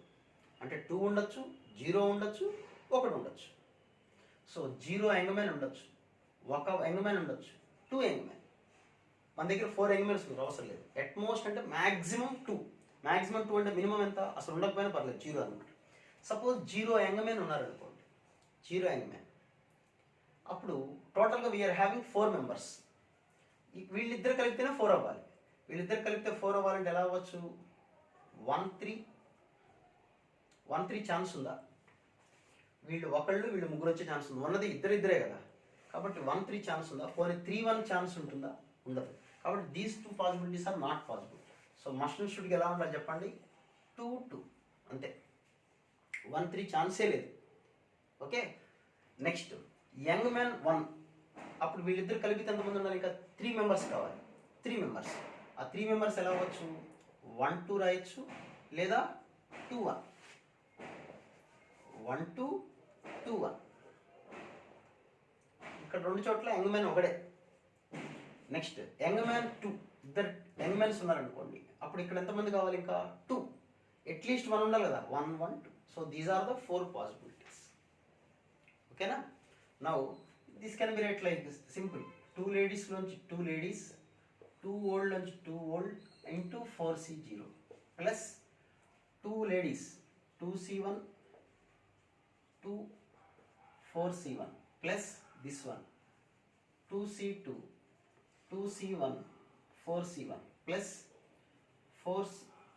అంటే 2 ఉండొచ్చు, 0 ఉండొచ్చు, 1 ఉండొచ్చు. సో 0 యంగ్ మెన్ ఉండొచ్చు, 1 యంగ్ మెన్ ఉండొచ్చు, 2 యంగ్ మెన్. మన దగ్గర 4 యంగ్ మెన్స్ అవసరం లేదు. ఎట్మోస్ట్ అంటే మ్యాక్సిమం 2. మ్యాక్సిమం 2 అంటే మినిమం ఎంత? అసలు ఉండకపోయినా పర్లేదు, 0 అనమాట. సపోజ్ 0 యంగ్ మెన్ ఉన్నారనుకోండి, 0 యంగ్ మెన్, అప్పుడు టోటల్గా వీఆర్ హ్యావింగ్ 4 members. వీళ్ళిద్దరు కలిపితేనే 4 అవ్వాలి. వీళ్ళిద్దరు కలిపితే 4 అవ్వాలంటే ఎలా అవ్వచ్చు? 1-3 ఛాన్స్ ఉందా? వీళ్ళు ఒకళ్ళు, వీళ్ళు ముగ్గురు వచ్చే ఛాన్స్ ఉంది. ఉన్నది ఇద్దరే కదా, కాబట్టి 1-3 ఛాన్స్ ఉందా? 3-1 ఛాన్స్ ఉంటుందా? ఉండదు. కాబట్టి these 2 possibilities are not possible. So must and షుడ్కి ఎలా ఉండాలి చెప్పండి? 2-2 అంతే, 1-3 ఛాన్సే లేదు. Okay, next young man 1. అప్పుడు వీళ్ళిద్దరు కలిపితే ఎంతమంది ఉండాలి? ఇంకా 3 members కావాలి. 3 members. ఆ 3 members ఎలా అవ్వచ్చు? 1-2 రాయొచ్చు, లేదా 2-1. 1-2, 2-1. ఇక్కడ 2 చోట్ల యంగ్ మ్యాన్ ఒకడే. Next young man 2. ఇద్దరు యంగ్ మ్యాన్స్ ఉన్నారనుకోండి, అప్పుడు ఇక్కడ ఎంతమంది కావాలి? ఇంకా 2. అట్లీస్ట్ 1 ఉండాలి కదా, 1-1-2. So these are the 4 possibilities. ఓకేనా? Now this can be write like this, simple. 2 ladies నుంచి 2 ladies, 2 old నుంచి 2 old into 4c0 plus 2 ladies 2c1 2 4c1 plus this one 2c2 2c1 4c1 plus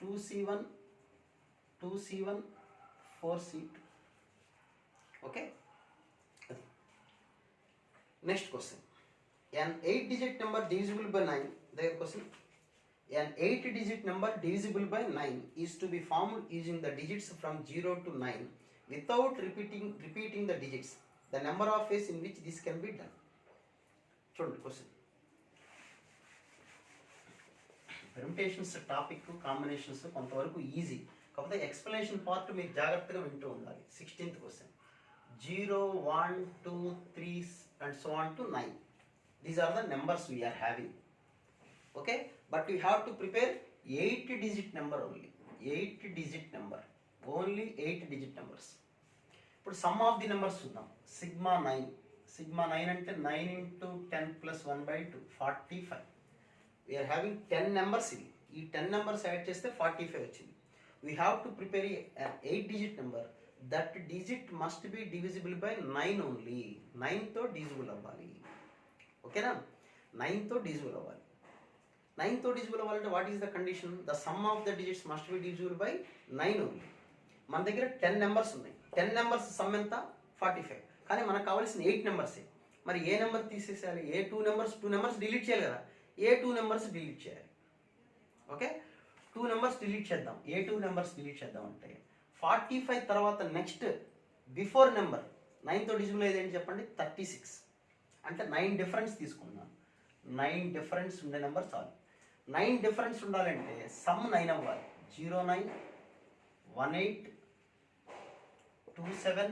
2c1 2c1 4c2. Okay, next question. An 8-digit number divisible by 9. The question: an 8-digit number divisible by 9 is to be formed using the digits from 0 to 9 without repeating the digits. The number of ways in which this can be done. చూడండి question. Permutations topic, combinations కొంతవరకు easy, కాకపోతే explanation part మీరు జాగ్రత్తగా వింటూ ఉండాలి. 16th question. 0, 1, 2, 3 and so on to 9. These are the numbers we are having. Okay, but you have to prepare 8-digit number only. 8-digit number, only 8-digit numbers. ఇప్పుడు some of the numbers చూద్దాం. Sigma 9. Sigma 9 అంటే 9 into 10 plus 1/2 45. We are having 10 numbers ఇది. ఈ 10 numbers add చేస్తే 45 వచ్చింది. We have to prepare an 8-digit number. That digit must be divisible by 9 only. 9తో divisible అవ్వాలి. ఓకేనా? 9తో divisible అవ్వాలి. 9తో divisible అవ్వాలంటే what is the condition? The sum of the digits must be divisible by 9 only. మన దగ్గర 10 numbers ఉన్నాయి. 10 numbers sum ఎంత? 45. కానీ మనకు కావాల్సిన 8 నెంబర్సే. మరి ఏ నెంబర్ తీసేసేయాలి? ఏ 2 నెంబర్స్ డిలీట్ చేయాలి కదా. ఏ 2 నెంబర్స్ డిలీట్ చేయాలి? ఓకే, 2 నెంబర్స్ డిలీట్ చేద్దాం. ఏ 2 నెంబర్స్ డిలీట్ చేద్దాం అంటే 45 తర్వాత నెక్స్ట్ బిఫోర్ నెంబర్ 9తో డిజిబుల్ అయ్యేది ఏంటి చెప్పండి? 36. అంటే 9 డిఫరెన్స్ తీసుకున్నాను. 9 డిఫరెన్స్ ఉండే నెంబర్ చాలు. 9 డిఫరెన్స్ ఉండాలంటే సమ్ 9 అవ్వాలి. 09, 18, 27,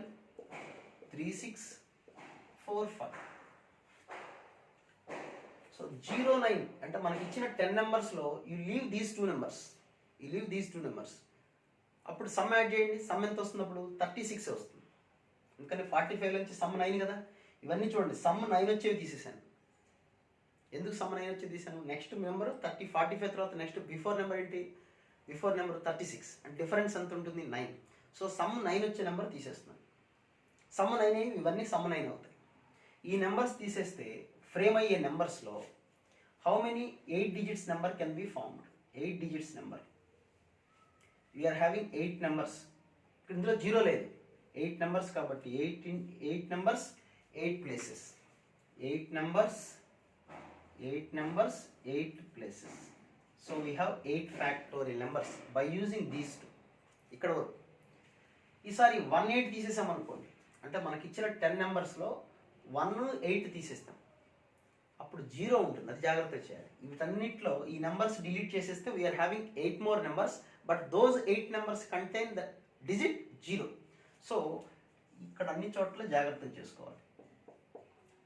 36, 45. సో 09 అంటే మనకి ఇచ్చిన 10 నెంబర్స్లో యూ లీవ్ దీస్ 2 నెంబర్స్. అప్పుడు సమ్ యాడ్ చేయండి. సమ్ ఎంత వస్తుంది అప్పుడు? 36 వస్తుంది. ఎందుకని 45 నుంచి సమ్ 9 కదా. ఇవన్నీ చూడండి, సమ్ 9 వచ్చేవి తీసేసాను. ఎందుకు సమ్ 9 వచ్చేది తీసాను? నెక్స్ట్ నెంబర్ 45 తర్వాత నెక్స్ట్ బిఫోర్ నెంబర్ ఏంటి? Before number 36. అంటే డిఫరెన్స్ ఎంత ఉంటుంది? 9. సో సమ్ 9 వచ్చే నెంబర్ తీసేస్తున్నాను. సమ్ 9 అయ్యి ఇవన్నీ సమ్ 9 అవుతాయి. ఈ నెంబర్స్ తీసేస్తే ఫ్రేమ్ అయ్యే నెంబర్స్లో how many 8 digits number can be formed? 8 digits number. We are having 8 numbers. ఇందులో 0 లేదు. 8 నెంబర్స్ కాబట్టి 8 numbers 8 places. 8 numbers 8 places. So we have 8 factorial numbers by using these two. ఇక్కడ వరకు. ఈసారి 1, 8 తీసేసాం అనుకోండి. అంటే మనకి ఇచ్చిన 10 నెంబర్స్లో 1, 8 తీసేస్తాం. అప్పుడు 0 ఉంటుంది. అది జాగ్రత్తగా చేయాలి. వీటన్నిటిలో ఈ నెంబర్స్ డిలీట్ చేసేస్తే we are having 8 more numbers, but those 8 numbers contain the digit 0. So ఇక్కడ అన్ని చోట్ల జాగ్రత్తగా చేసుకోవాలి.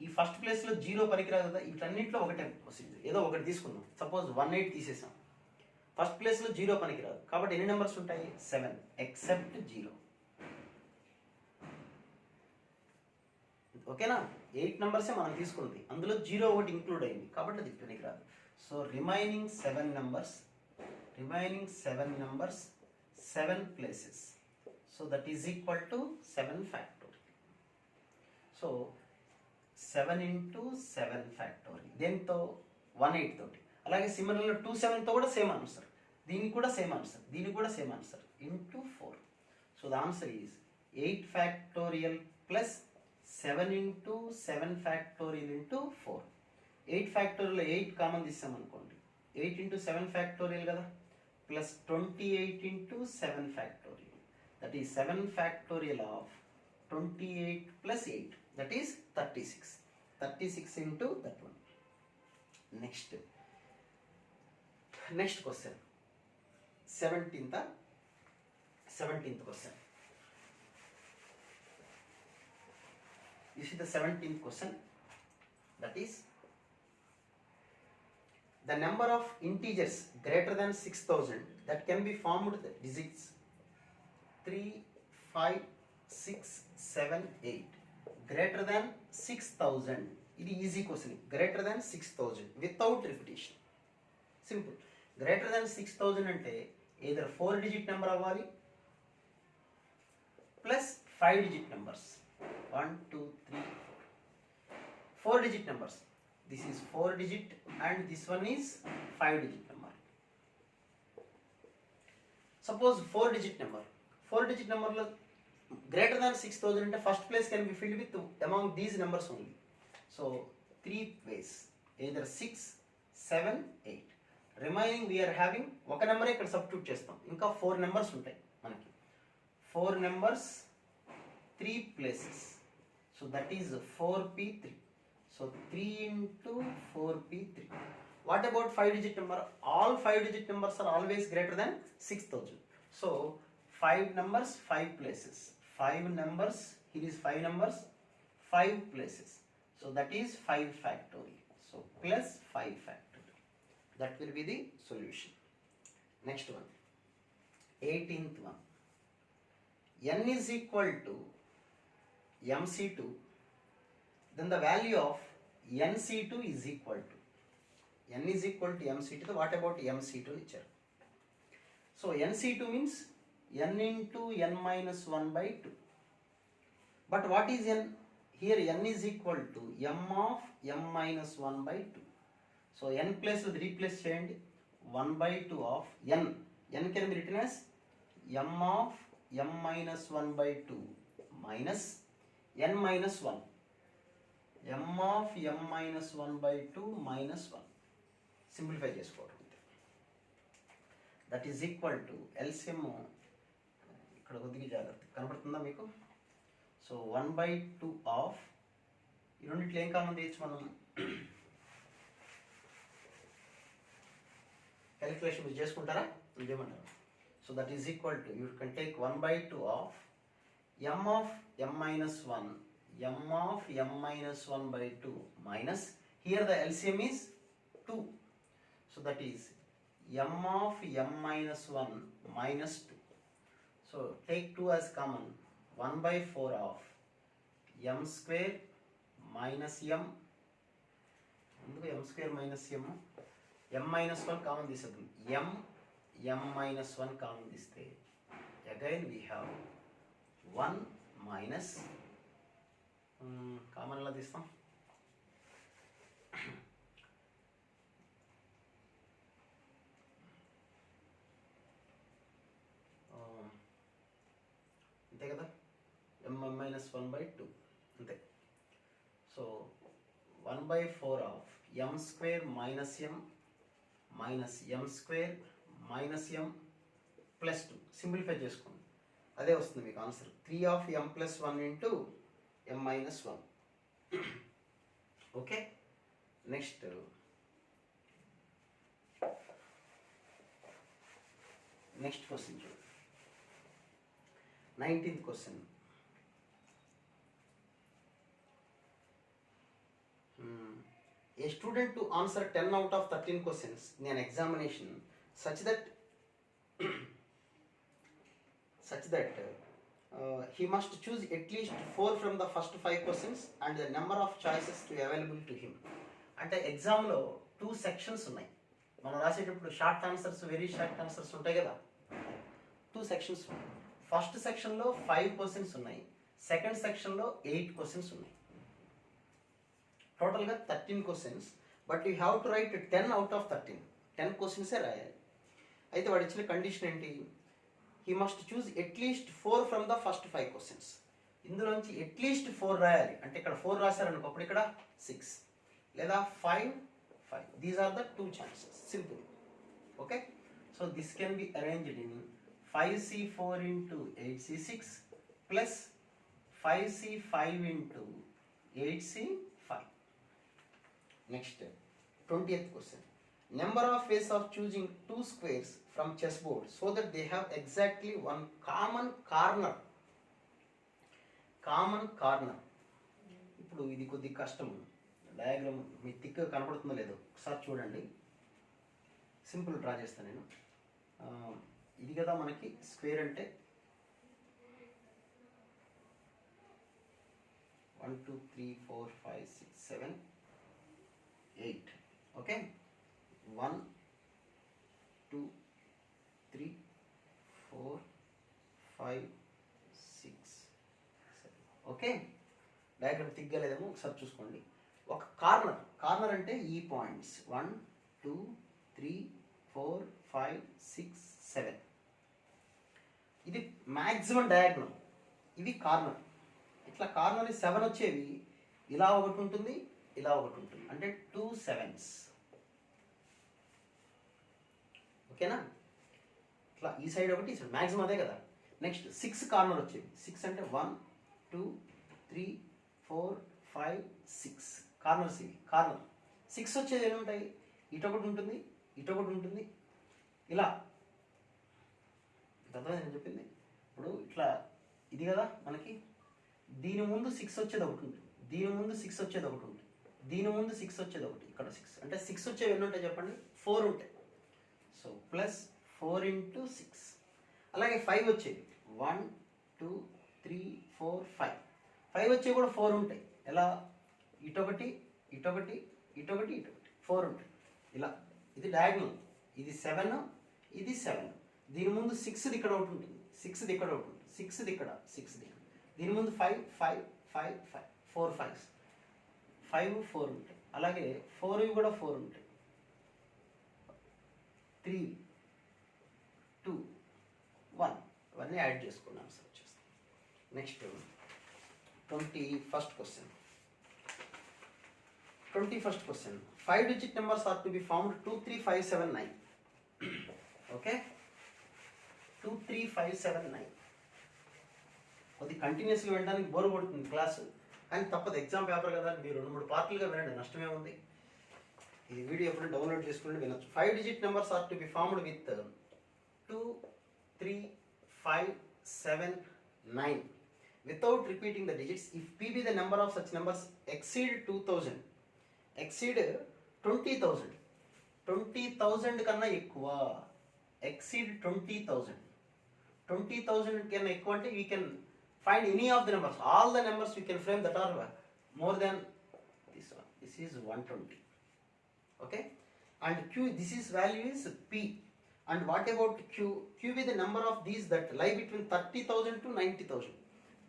ఈ ఫస్ట్ ప్లేస్లో 0 పనికిరాదు కదా. వీటన్నింటిలో ఒకటే ప్రొసీజర్. ఏదో ఒకటి తీసుకుందాం. సపోజ్ 1, 8 తీసేసాం. ఫస్ట్ ప్లేస్లో 0 పనికిరాదు కాబట్టి ఎన్ని నెంబర్స్ ఉంటాయి? 7 ఎక్సెప్ట్ 0. ఓకేనా? 8 నెంబర్సే మనం తీసుకుంది. అందులో 0 ఒకటి ఇంక్లూడ్ అయింది కాబట్టి అది పనికిరాదు. So remaining 7 numbers 7 places. So that is equal to 7 factorial. So 7 into 7 factorial. దేంతో? 1, 8 తోటి. అలాగే సిమిలర్గా 2, 7తో కూడా సేమ్ ఆన్సర్. దీనికి కూడా same answer into 4. So the answer is 8 factorial plus 7 into 7 factorial into 4. 8 factorial 8 common తీసామనుకోండి. 8 into 7 factorial కదా, plus 28 into 7 factorial. That is 7 factorial of 28 plus 8. That is 36. 36 into that one. Next question. 17th question. You see the 17th question. That is the number of integers greater than 6000 that can be formed the digits 3, 5, 6, 7, 8. Greater than 6000. It is easy question. Greater than 6000 without repetition. Simple. Greater than 6000 ante either 4-digit number avali plus 5-digit numbers. 1, 2, 3, 4. 4-digit numbers. This is 4-digit and this one is 5-digit number. Suppose 4-digit number. 4-digit number lo greater than 6000 ante first place can be filled with among these numbers only. So 3 ways, either 6, 7, 8. Remaining we are having ఒక నెంబరే ఇక్కడ substitute చేస్తాం, ఇంకా 4 numbers ఉంటాయి మనకి. 4 numbers 3 places, so that is 4p3. So 3 into 4p3. What about 5-digit number? All 5-digit numbers are always greater than 6000. So 5 numbers 5 places, 5 numbers, here is 5 numbers 5 places, so that is 5 factorial. So plus 5 factorial, that will be the solution. Next one, 18th one. N is equal to mc2, then the value of nc2 is equal to n is equal to mc2. What about mc2 ఇచ్చారు? So nc2 means n into n minus 1 by 2. But what is n? Here n is equal to m of m minus 1 by 2. So n place with replace చేయండి, 1 by 2 of n. n can be written as m of m minus 1 by 2 minus n minus 1. m of m minus 1 by 2 minus 1. Simplify చేసుకోవడం. That is equal to LCM, ఇక్కడ కొద్దిగా జాగ్రత్త కనబడుతుందా మీకు? So 1/2 of, ఈ రెండిట్లో ఏం కామన్ తీయచ్చు మనం? క్యాలిక్యులేషన్ మీరు చేసుకుంటారా? చేయమంటారా? So that is equal to, you can take 1/2 of m of m minus 1, m of m minus 1 by 2 minus, here the LCM is 2. So that is m of m minus 1 minus 2. So take 2 as common, 1/4 of m square minus m, ఎందుకు m square minus m, m minus 1 common తీసేద్దాం, m minus 1 common తీస్తే again we have 1 minus, common ఎలా తీస్తాం? అంతే కదా, m minus 1 by 2 అంతే. So 1/4 of m square minus m minus m square minus m plus 2. Simplify చేసుకోండి, అదే వస్తుంది మీకు answer. 3 of m plus 1 into m minus 1. Okay, next question చూడండి. 19th question. A student to answer 10 out of 13 questions in an examination such that he must choose at least 4 from the first 5 questions and the number of choices to available to him. అంటే ఎగ్జామ్లో 2 sections ఉన్నాయి. మనం రాసేటప్పుడు short answers, very short answers ఉంటాయి కదా, 2 sections ఉన్నాయి. First సెక్షన్లో 5 questions ఉన్నాయి, సెకండ్ సెక్షన్లో 8 క్వశ్చన్స్ ఉన్నాయి. టోటల్గా 13 questions. But you have to right 10 out of 13. 10 క్వశ్చన్సే రాయాలి. అయితే వాడు ఇచ్చిన కండిషన్ ఏంటి? He must choose at least 4 from the first 5 questions. ఇందులోంచి అట్లీస్ట్ 4 రాయాలి. అంటే ఇక్కడ 4 రాశారనుకో, అప్పుడు ఇక్కడ 6 లేదా 5. These are the 2 chances. Simple. Okay, so this can be arranged in 5c4 into 8c6 plus 5c5 into 8c5. Next, 20th question. Number of ways of choosing 2 squares from chessboard so that they have exactly one common corner. ఇప్పుడు ఇది కొద్ది కష్టం. Diagram మీ thick కనపడుతుందో లేదో ఒకసారి చూడండి. Simple draw చేస్తాను నేను. ఇది కదా మనకి స్క్వేర్ అంటే 1 2 3 4 5 6 7 8. ఓకే, 1 2 3 4 5 6 7. ఓకే, డయాగ్రామ్ తిగ్గలేదేమో ఒకసారి చూసుకోండి. ఒక కార్నర్ అంటే ఈ పాయింట్స్ 1 2 3 4 5 6 7. ఇది మ్యాక్సిమం డయాగ్నల్, ఇది కార్నర్. ఇట్లా కార్నర్ 7 వచ్చేవి, ఇలా ఒకటి ఉంటుంది, ఇలా ఒకటి ఉంటుంది, అంటే 2 7s. ఓకేనా? ఇట్లా ఈ సైడ్ ఒకటి ఈ సైడ్ మ్యాక్సిమం అదే కదా. నెక్స్ట్ 6 కార్నర్ వచ్చేది. 6 అంటే 1 2 3 4 5 6 కార్నర్స్ ఇవి. కార్నర్ 6 వచ్చేది ఎన్ని ఉంటాయి? ఇటొకటి ఉంటుంది, ఇటొకటి ఉంటుంది, ఇలా. అర్థమైంది నేను చెప్పింది? ఇప్పుడు ఇట్లా ఇది కదా మనకి, దీని ముందు 6 వచ్చేది ఒకటి ఉంటుంది, దీని ముందు 6 వచ్చేది ఒకటి ఉంటుంది, దీని ముందు 6 వచ్చేది ఒకటి, ఇక్కడ 6 అంటే 6 వచ్చేవి ఎన్ని ఉంటాయి చెప్పండి? 4 ఉంటాయి. So plus 4 into 6. అలాగే 5 వచ్చేవి 1 2 3 4 5. 5 వచ్చేవి కూడా 4 ఉంటాయి. ఎలా? ఇటొకటి ఇటొకటి ఇటొకటి ఇటొకటి 4 ఉంటాయి ఇలా. ఇది డయాగ్నల్, ఇది 7, ఇది 7. దీని ముందు 6ది ఇక్కడ ఒకటి ఉంటుంది, 6ది ఇక్కడ ఒకటి ఉంటుంది, 6ది ఇక్కడ, 6ది ఇక్కడ. దీని ముందు 5 5 5 5 4 5 5 4 ఉంటాయి. అలాగే 4 కూడా 4 ఉంటాయి. 3 2 1 ఇవన్నీ యాడ్ చేసుకున్నాం సార్. వచ్చేస్తాం. Next 21st question. 21st question. 5 digit numbers are to be found 2 3 5 7 9. Okay, 2 3 5 7 9. కొద్ది కంటిన్యూస్గా వినడానికి బోర్ కొడుతుంది క్లాసు, కానీ తప్పదు, ఎగ్జామ్ పేపర్ కదా. మీరు 2-3 పార్టీలుగా వినండి, నష్టమే ఉంది. ఇది వీడియో ఎప్పుడు డౌన్లోడ్ చేసుకుని వినొచ్చు. 5 digit numbers are to be formed with 2 3 5 7 9 without repeating the digits if p be the number of such numbers exceed 2000, exceed 20,000, 20,000 కన్నా ఎక్కువ, exceed 20,000, 20,000 కన్నా ఎక్కువ అంటే we can find any of the numbers, all the numbers we can frame that are more than this one. This is 120. Okay, and q, this is value is p. And what about q? Q be the number of these that lie between 30,000 to 90,000.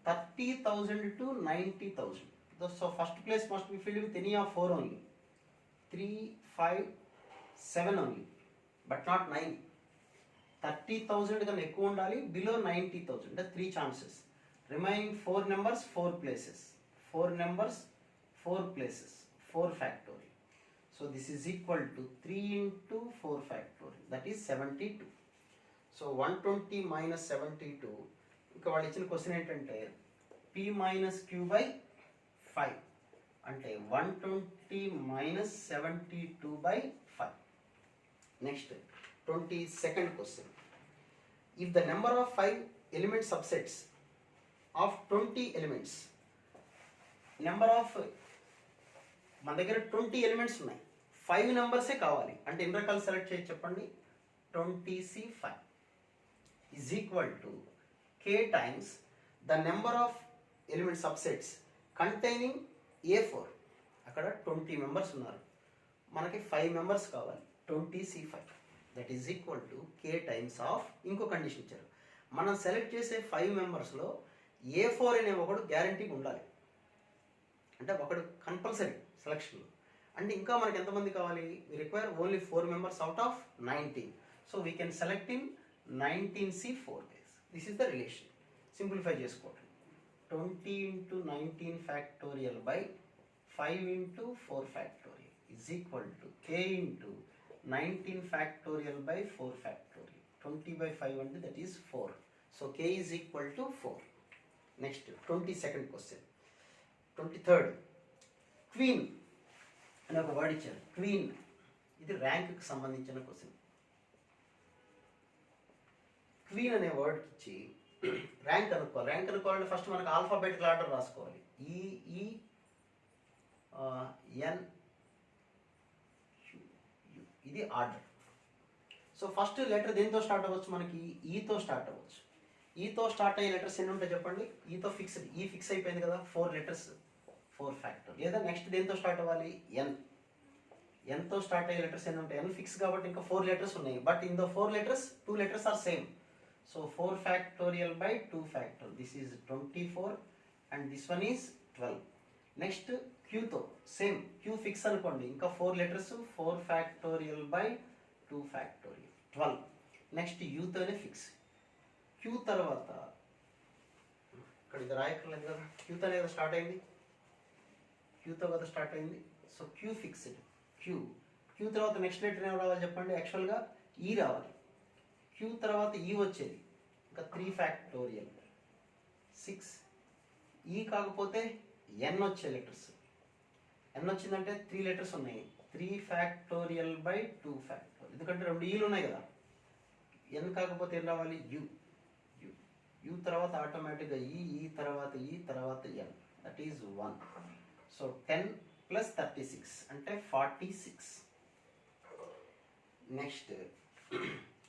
30,000 to 90,000. So first place must be filled with any of 4 only. 3 5 7 only, but not 9. 30,000 కన్నా ఎక్కువ ఉండాలి, below 90,000 అంటే 3 chances. Remaining 4 numbers 4 places, 4 numbers 4 places, 4 factorial. So this is equal to 3 into 4 factorial, that is 72. So 120 minus 72. ఇంకా వాళ్ళు ఇచ్చిన question ఏంటంటే p minus q by 5 అంటే 120 minus 72 by 5. Next 22nd question. If the number of 5 element subsets of 20 elements, number of మన దగ్గర 20 elements ఉన్నాయి, 5 నెంబర్సే కావాలి అంటే ఎన్ని రకాలు సెలెక్ట్ చేసి చెప్పండి? 20C5 is equal to k times the number of element subsets containing A4. అక్కడ 20 మెంబర్స్ ఉన్నారు, మనకి 5 మెంబర్స్ కావాలి, 20C5 that is equal to k times of, ఇంకో కండిషన్ ఇచ్చారు, మనం సెలెక్ట్ చేసే 5 మెంబర్స్లో A4 అనే ఒకడు గ్యారంటీగా ఉండాలి, అంటే ఒకడు కంపల్సరీ సెలక్షన్లో. అంటే ఇంకా మనకి ఎంతమంది కావాలి? we require only 4 members out of 19. So we can select in 19C4 guys. This is the relation. Simplify చేసుకోండి. 20 into 19 factorial by 5 into 4 factorial is equal to k into 19 factorial by 4 factorial. 20 by 5 అంటే that is 4. So k is equal to 4. Next 22nd question. 23rd. Queen అనే ఒక word ఇచ్చారు. Queen ఇది ర్యాంక్కి సంబంధించిన question. Queen అనే word ఇచ్చి rank అనుకోవాలి. Rank అనుకోవాలంటే first మనకు ఆల్ఫాబెటికల్ ఆర్డర్ రాసుకోవాలి. EEN ఇది ఆర్డర్. సో ఫస్ట్ లెటర్ దేంతో స్టార్ట్ అవ్వచ్చు? మనకి ఈతో స్టార్ట్ అవ్వచ్చు. ఈతో స్టార్ట్ అయ్యే లెటర్స్ ఎన్ని ఉంటాయి చెప్పండి? ఈతో ఫిక్స్డ్, ఈ ఫిక్స్ అయిపోయింది కదా, 4 లెటర్స్, 4 ఫ్యాక్టర్. లేదా నెక్స్ట్ దేంతో స్టార్ట్ అవ్వాలి? ఎన్. ఎన్తో స్టార్ట్ అయ్యే లెటర్స్ ఎన్ని ఉంటాయి? ఎన్ ఫిక్స్ కాబట్టి ఇంకా 4 లెటర్స్ ఉన్నాయి, but in the 4 letters 2 letters are same. So 4 factorial by 2 factorial. This is 24 and this one is 12. Next క్యూతో సేమ్, క్యూ ఫిక్స్ అనుకోండి, ఇంకా 4 letters, 4 factorial by 2 factorial 12. Next యూతోనే ఫిక్స్. క్యూ తర్వాత ఇక్కడ ఇది రాయక్కర్లేదు కదా, క్యూతో కదా స్టార్ట్ అయింది, క్యూతో కదా స్టార్ట్ అయింది. So Q fixed, Q. Q తర్వాత నెక్స్ట్ లెటర్ ఏం రావాలి చెప్పండి? యాక్చువల్గా ఈ రావాలి. క్యూ తర్వాత ఈ వచ్చేది, ఇంకా 3 ఫ్యాక్టోరియల్ 6, ఈ కాకపోతే ఎన్ వచ్చే లెటర్స్, ఎన్ వచ్చిందంటే 3 లెటర్స్ ఉన్నాయి, 3 ఫ్యాక్టోరియల్ బై 2 ఫ్యాక్టోరియల్, ఎందుకంటే 2 ఈలు ఉన్నాయి కదా, ఎన్ కాకపోతే ఏం రావాలి, యు, యు, యు తర్వాత ఆటోమేటిక్గా ఈ తర్వాత ఈ తర్వాత ఎన్, దట్ ఈజ్ 1. సో 10 ప్లస్ 36 అంటే 46. Next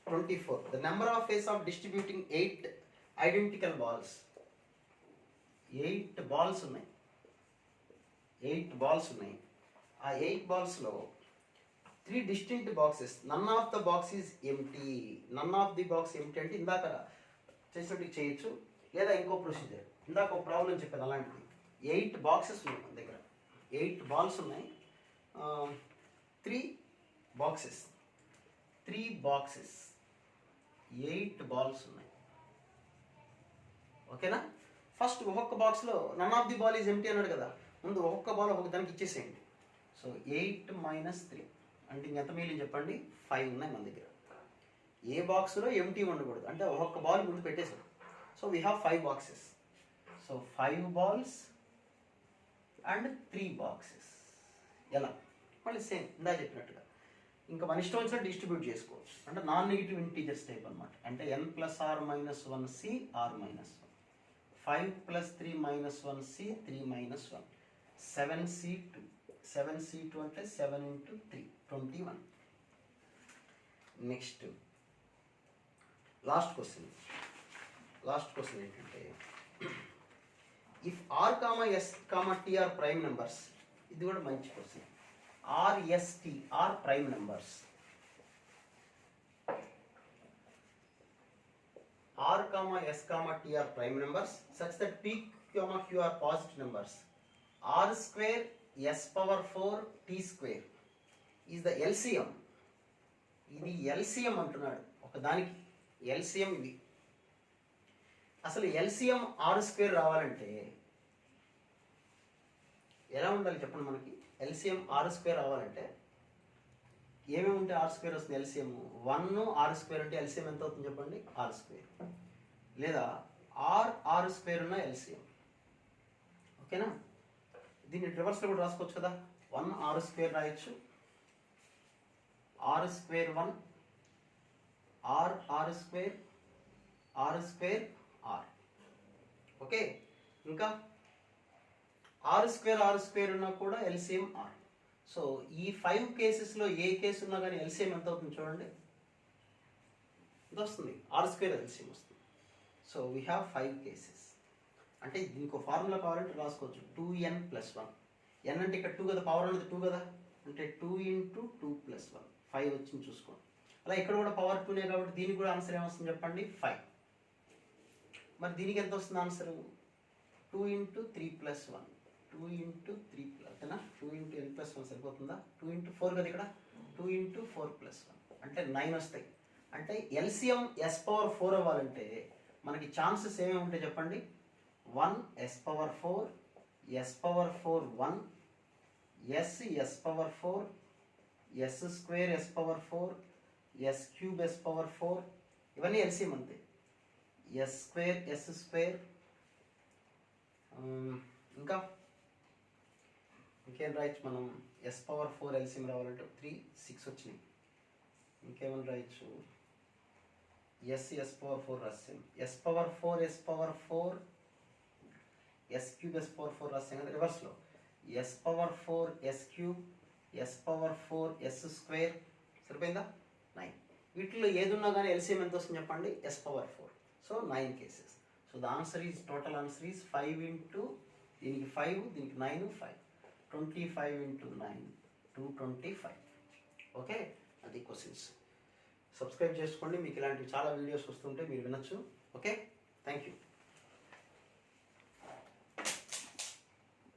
24. The number of ways of distributing 8 identical balls. 8 balls ఉన్నాయి, 8 balls ఉన్నాయి. ఆ 8 balls లో 3 distinct boxes. None of the box is empty. None of the box empty అంటే ఇందాక చేసినట్టు చేయొచ్చు, లేదా ఇంకో ప్రొసీజర్. ఇందాక ఒక ప్రాబ్లం చెప్పాను అలాంటిది. 8 boxes ఉన్నాయి మన దగ్గర, 8 balls ఉన్నాయి, 3 boxes, 8 balls ఉన్నాయి. ఓకేనా? ఫస్ట్ ఒక్కొక్క బాక్స్లో none of the ball is empty అన్నాడు కదా, ముందు ఒక్కొక్క బాల్ ఒక్కొక్క దానికి ఇచ్చేసేయండి. సో 8 మైనస్ 3 అంటే ఇంకెంత మిగిలింది చెప్పండి, 5 ఉన్నాయి మన దగ్గర. ఏ బాక్స్లో ఎంటీ ఉండకూడదు అంటే ఒక్కొక్క బాల్ ముందు పెట్టేసాం. So we have 5 boxes. So 5 balls and 3 boxes. ఎలా? మళ్ళీ సేమ్ ఇందా చెప్పినట్టుగా ఇంకా మన ఇష్టం వచ్చినట్టు డిస్ట్రిబ్యూట్ చేసుకోవచ్చు. అంటే నాన్ నెగిటివ్ ఇంటీజర్స్ టైప్ అనమాట. అంటే n plus r minus 1c r minus 1, 5 plus 3 minus 1c 3 minus 1, 7c2, 7c2 అంటే 7 into 3 21. నెక్స్ట్ లాస్ట్ క్వశ్చన్ ఏంటంటే if r comma s comma t are prime numbers, ఇది కూడా మంచి question. R s t are prime numbers, r comma s comma t are prime numbers such that p comma q are positive numbers, r square s power 4 tea square is the LCM. ఇది LCM అంటున్నాడు ఒక దానికి, LCM ఇది. అసలు LCM are square రావాలంటే ఎలా ఉండాలి చెప్పండి మనకి? ఎల్సిఎం ఆర్ స్క్వేర్ రావాలంటే ఏమేమి ఉంటే ఆర్ స్క్వేర్ వస్తుంది? ఎల్సిఎం 1 ఆర్ స్క్వేర్ అంటే ఎల్సిఎం ఎంత అవుతుంది చెప్పండి? ఆర్ స్క్వేర్, లేదా ఆర్ స్క్వేర్ ఉన్న ఎల్సిఎం. ఓకేనా? దీన్ని రివర్స్లో కూడా రాసుకోవచ్చు కదా, 1 ఆర్ స్క్వేర్ రాయొచ్చు, r square 1 r square r. Okay, ఇంకా ఆర్ స్క్వేర్ ఉన్నా కూడా ఎల్సిఎం ఆర్. సో ఈ 5 కేసెస్లో ఏ కేసు ఉన్నా కానీ ఎల్సిఎం ఎంత అవుతుంది చూడండి, ఇది వస్తుంది, ఆర్ స్క్వేర్ ఎల్సిఎం వస్తుంది. So we have 5 cases. అంటే దీనికి ఫార్ములా కావాలంటే రాసుకోవచ్చు, 2n + 1. n అంటే ఇక్కడ 2 కదా, పవర్ అనేది 2 కదా, అంటే 2 × 2 + 1 5 వచ్చింది చూసుకోండి. అలా ఇక్కడ కూడా పవర్ 2నే కాబట్టి దీనికి కూడా ఆన్సర్ ఏమొస్తుంది చెప్పండి? 5. మరి దీనికి ఎంత వస్తుంది ఆన్సర్? 2 × 3 + 1, 2 × 3 ఓకేనా, 2 × n + 1 సరిపోతుందా? 2 × 4 కదా ఇక్కడ, 2 × 4 + 1 అంటే 9 వస్తాయి. అంటే ఎల్సిఎం ఎస్ పవర్ 4 అవ్వాలంటే మనకి ఛాన్సెస్ ఏమేమి ఉంటాయి చెప్పండి? 1 s power 4, s power 4 1, s power 4, s square s power 4, s cube s power 4, ఇవన్నీ ఎల్సిఎం అంతే. ఎస్ స్క్వేర్ ఇంకా ఇంకేం రాయొచ్చు మనం? ఎస్ పవర్ 4 ఎల్సిఎం రావాలంటే 3 6 వచ్చినాయి. ఇంకేమైనా రాయొచ్చు? ఎస్ పవర్ 4 రాసాం, s power 4 s cube s power 4 రాసాం కదా రివర్స్లో. S power 4 s cube, s power 4 s square, సరిపోయిందా? 9. వీటిలో ఏదున్నా కానీ ఎల్సిఎం ఎంత వస్తుంది చెప్పండి? S power 4. So 9 cases. So the answer is, total answer is 5 × దీనికి 5, దీనికి 9 5, 25 × 9 225. ఓకే, అది క్వశ్చన్స్. సబ్స్క్రైబ్ చేసుకోండి, మీకు ఇలాంటివి చాలా వీడియోస్ వస్తుంటే మీరు వినొచ్చు. Okay, thank you.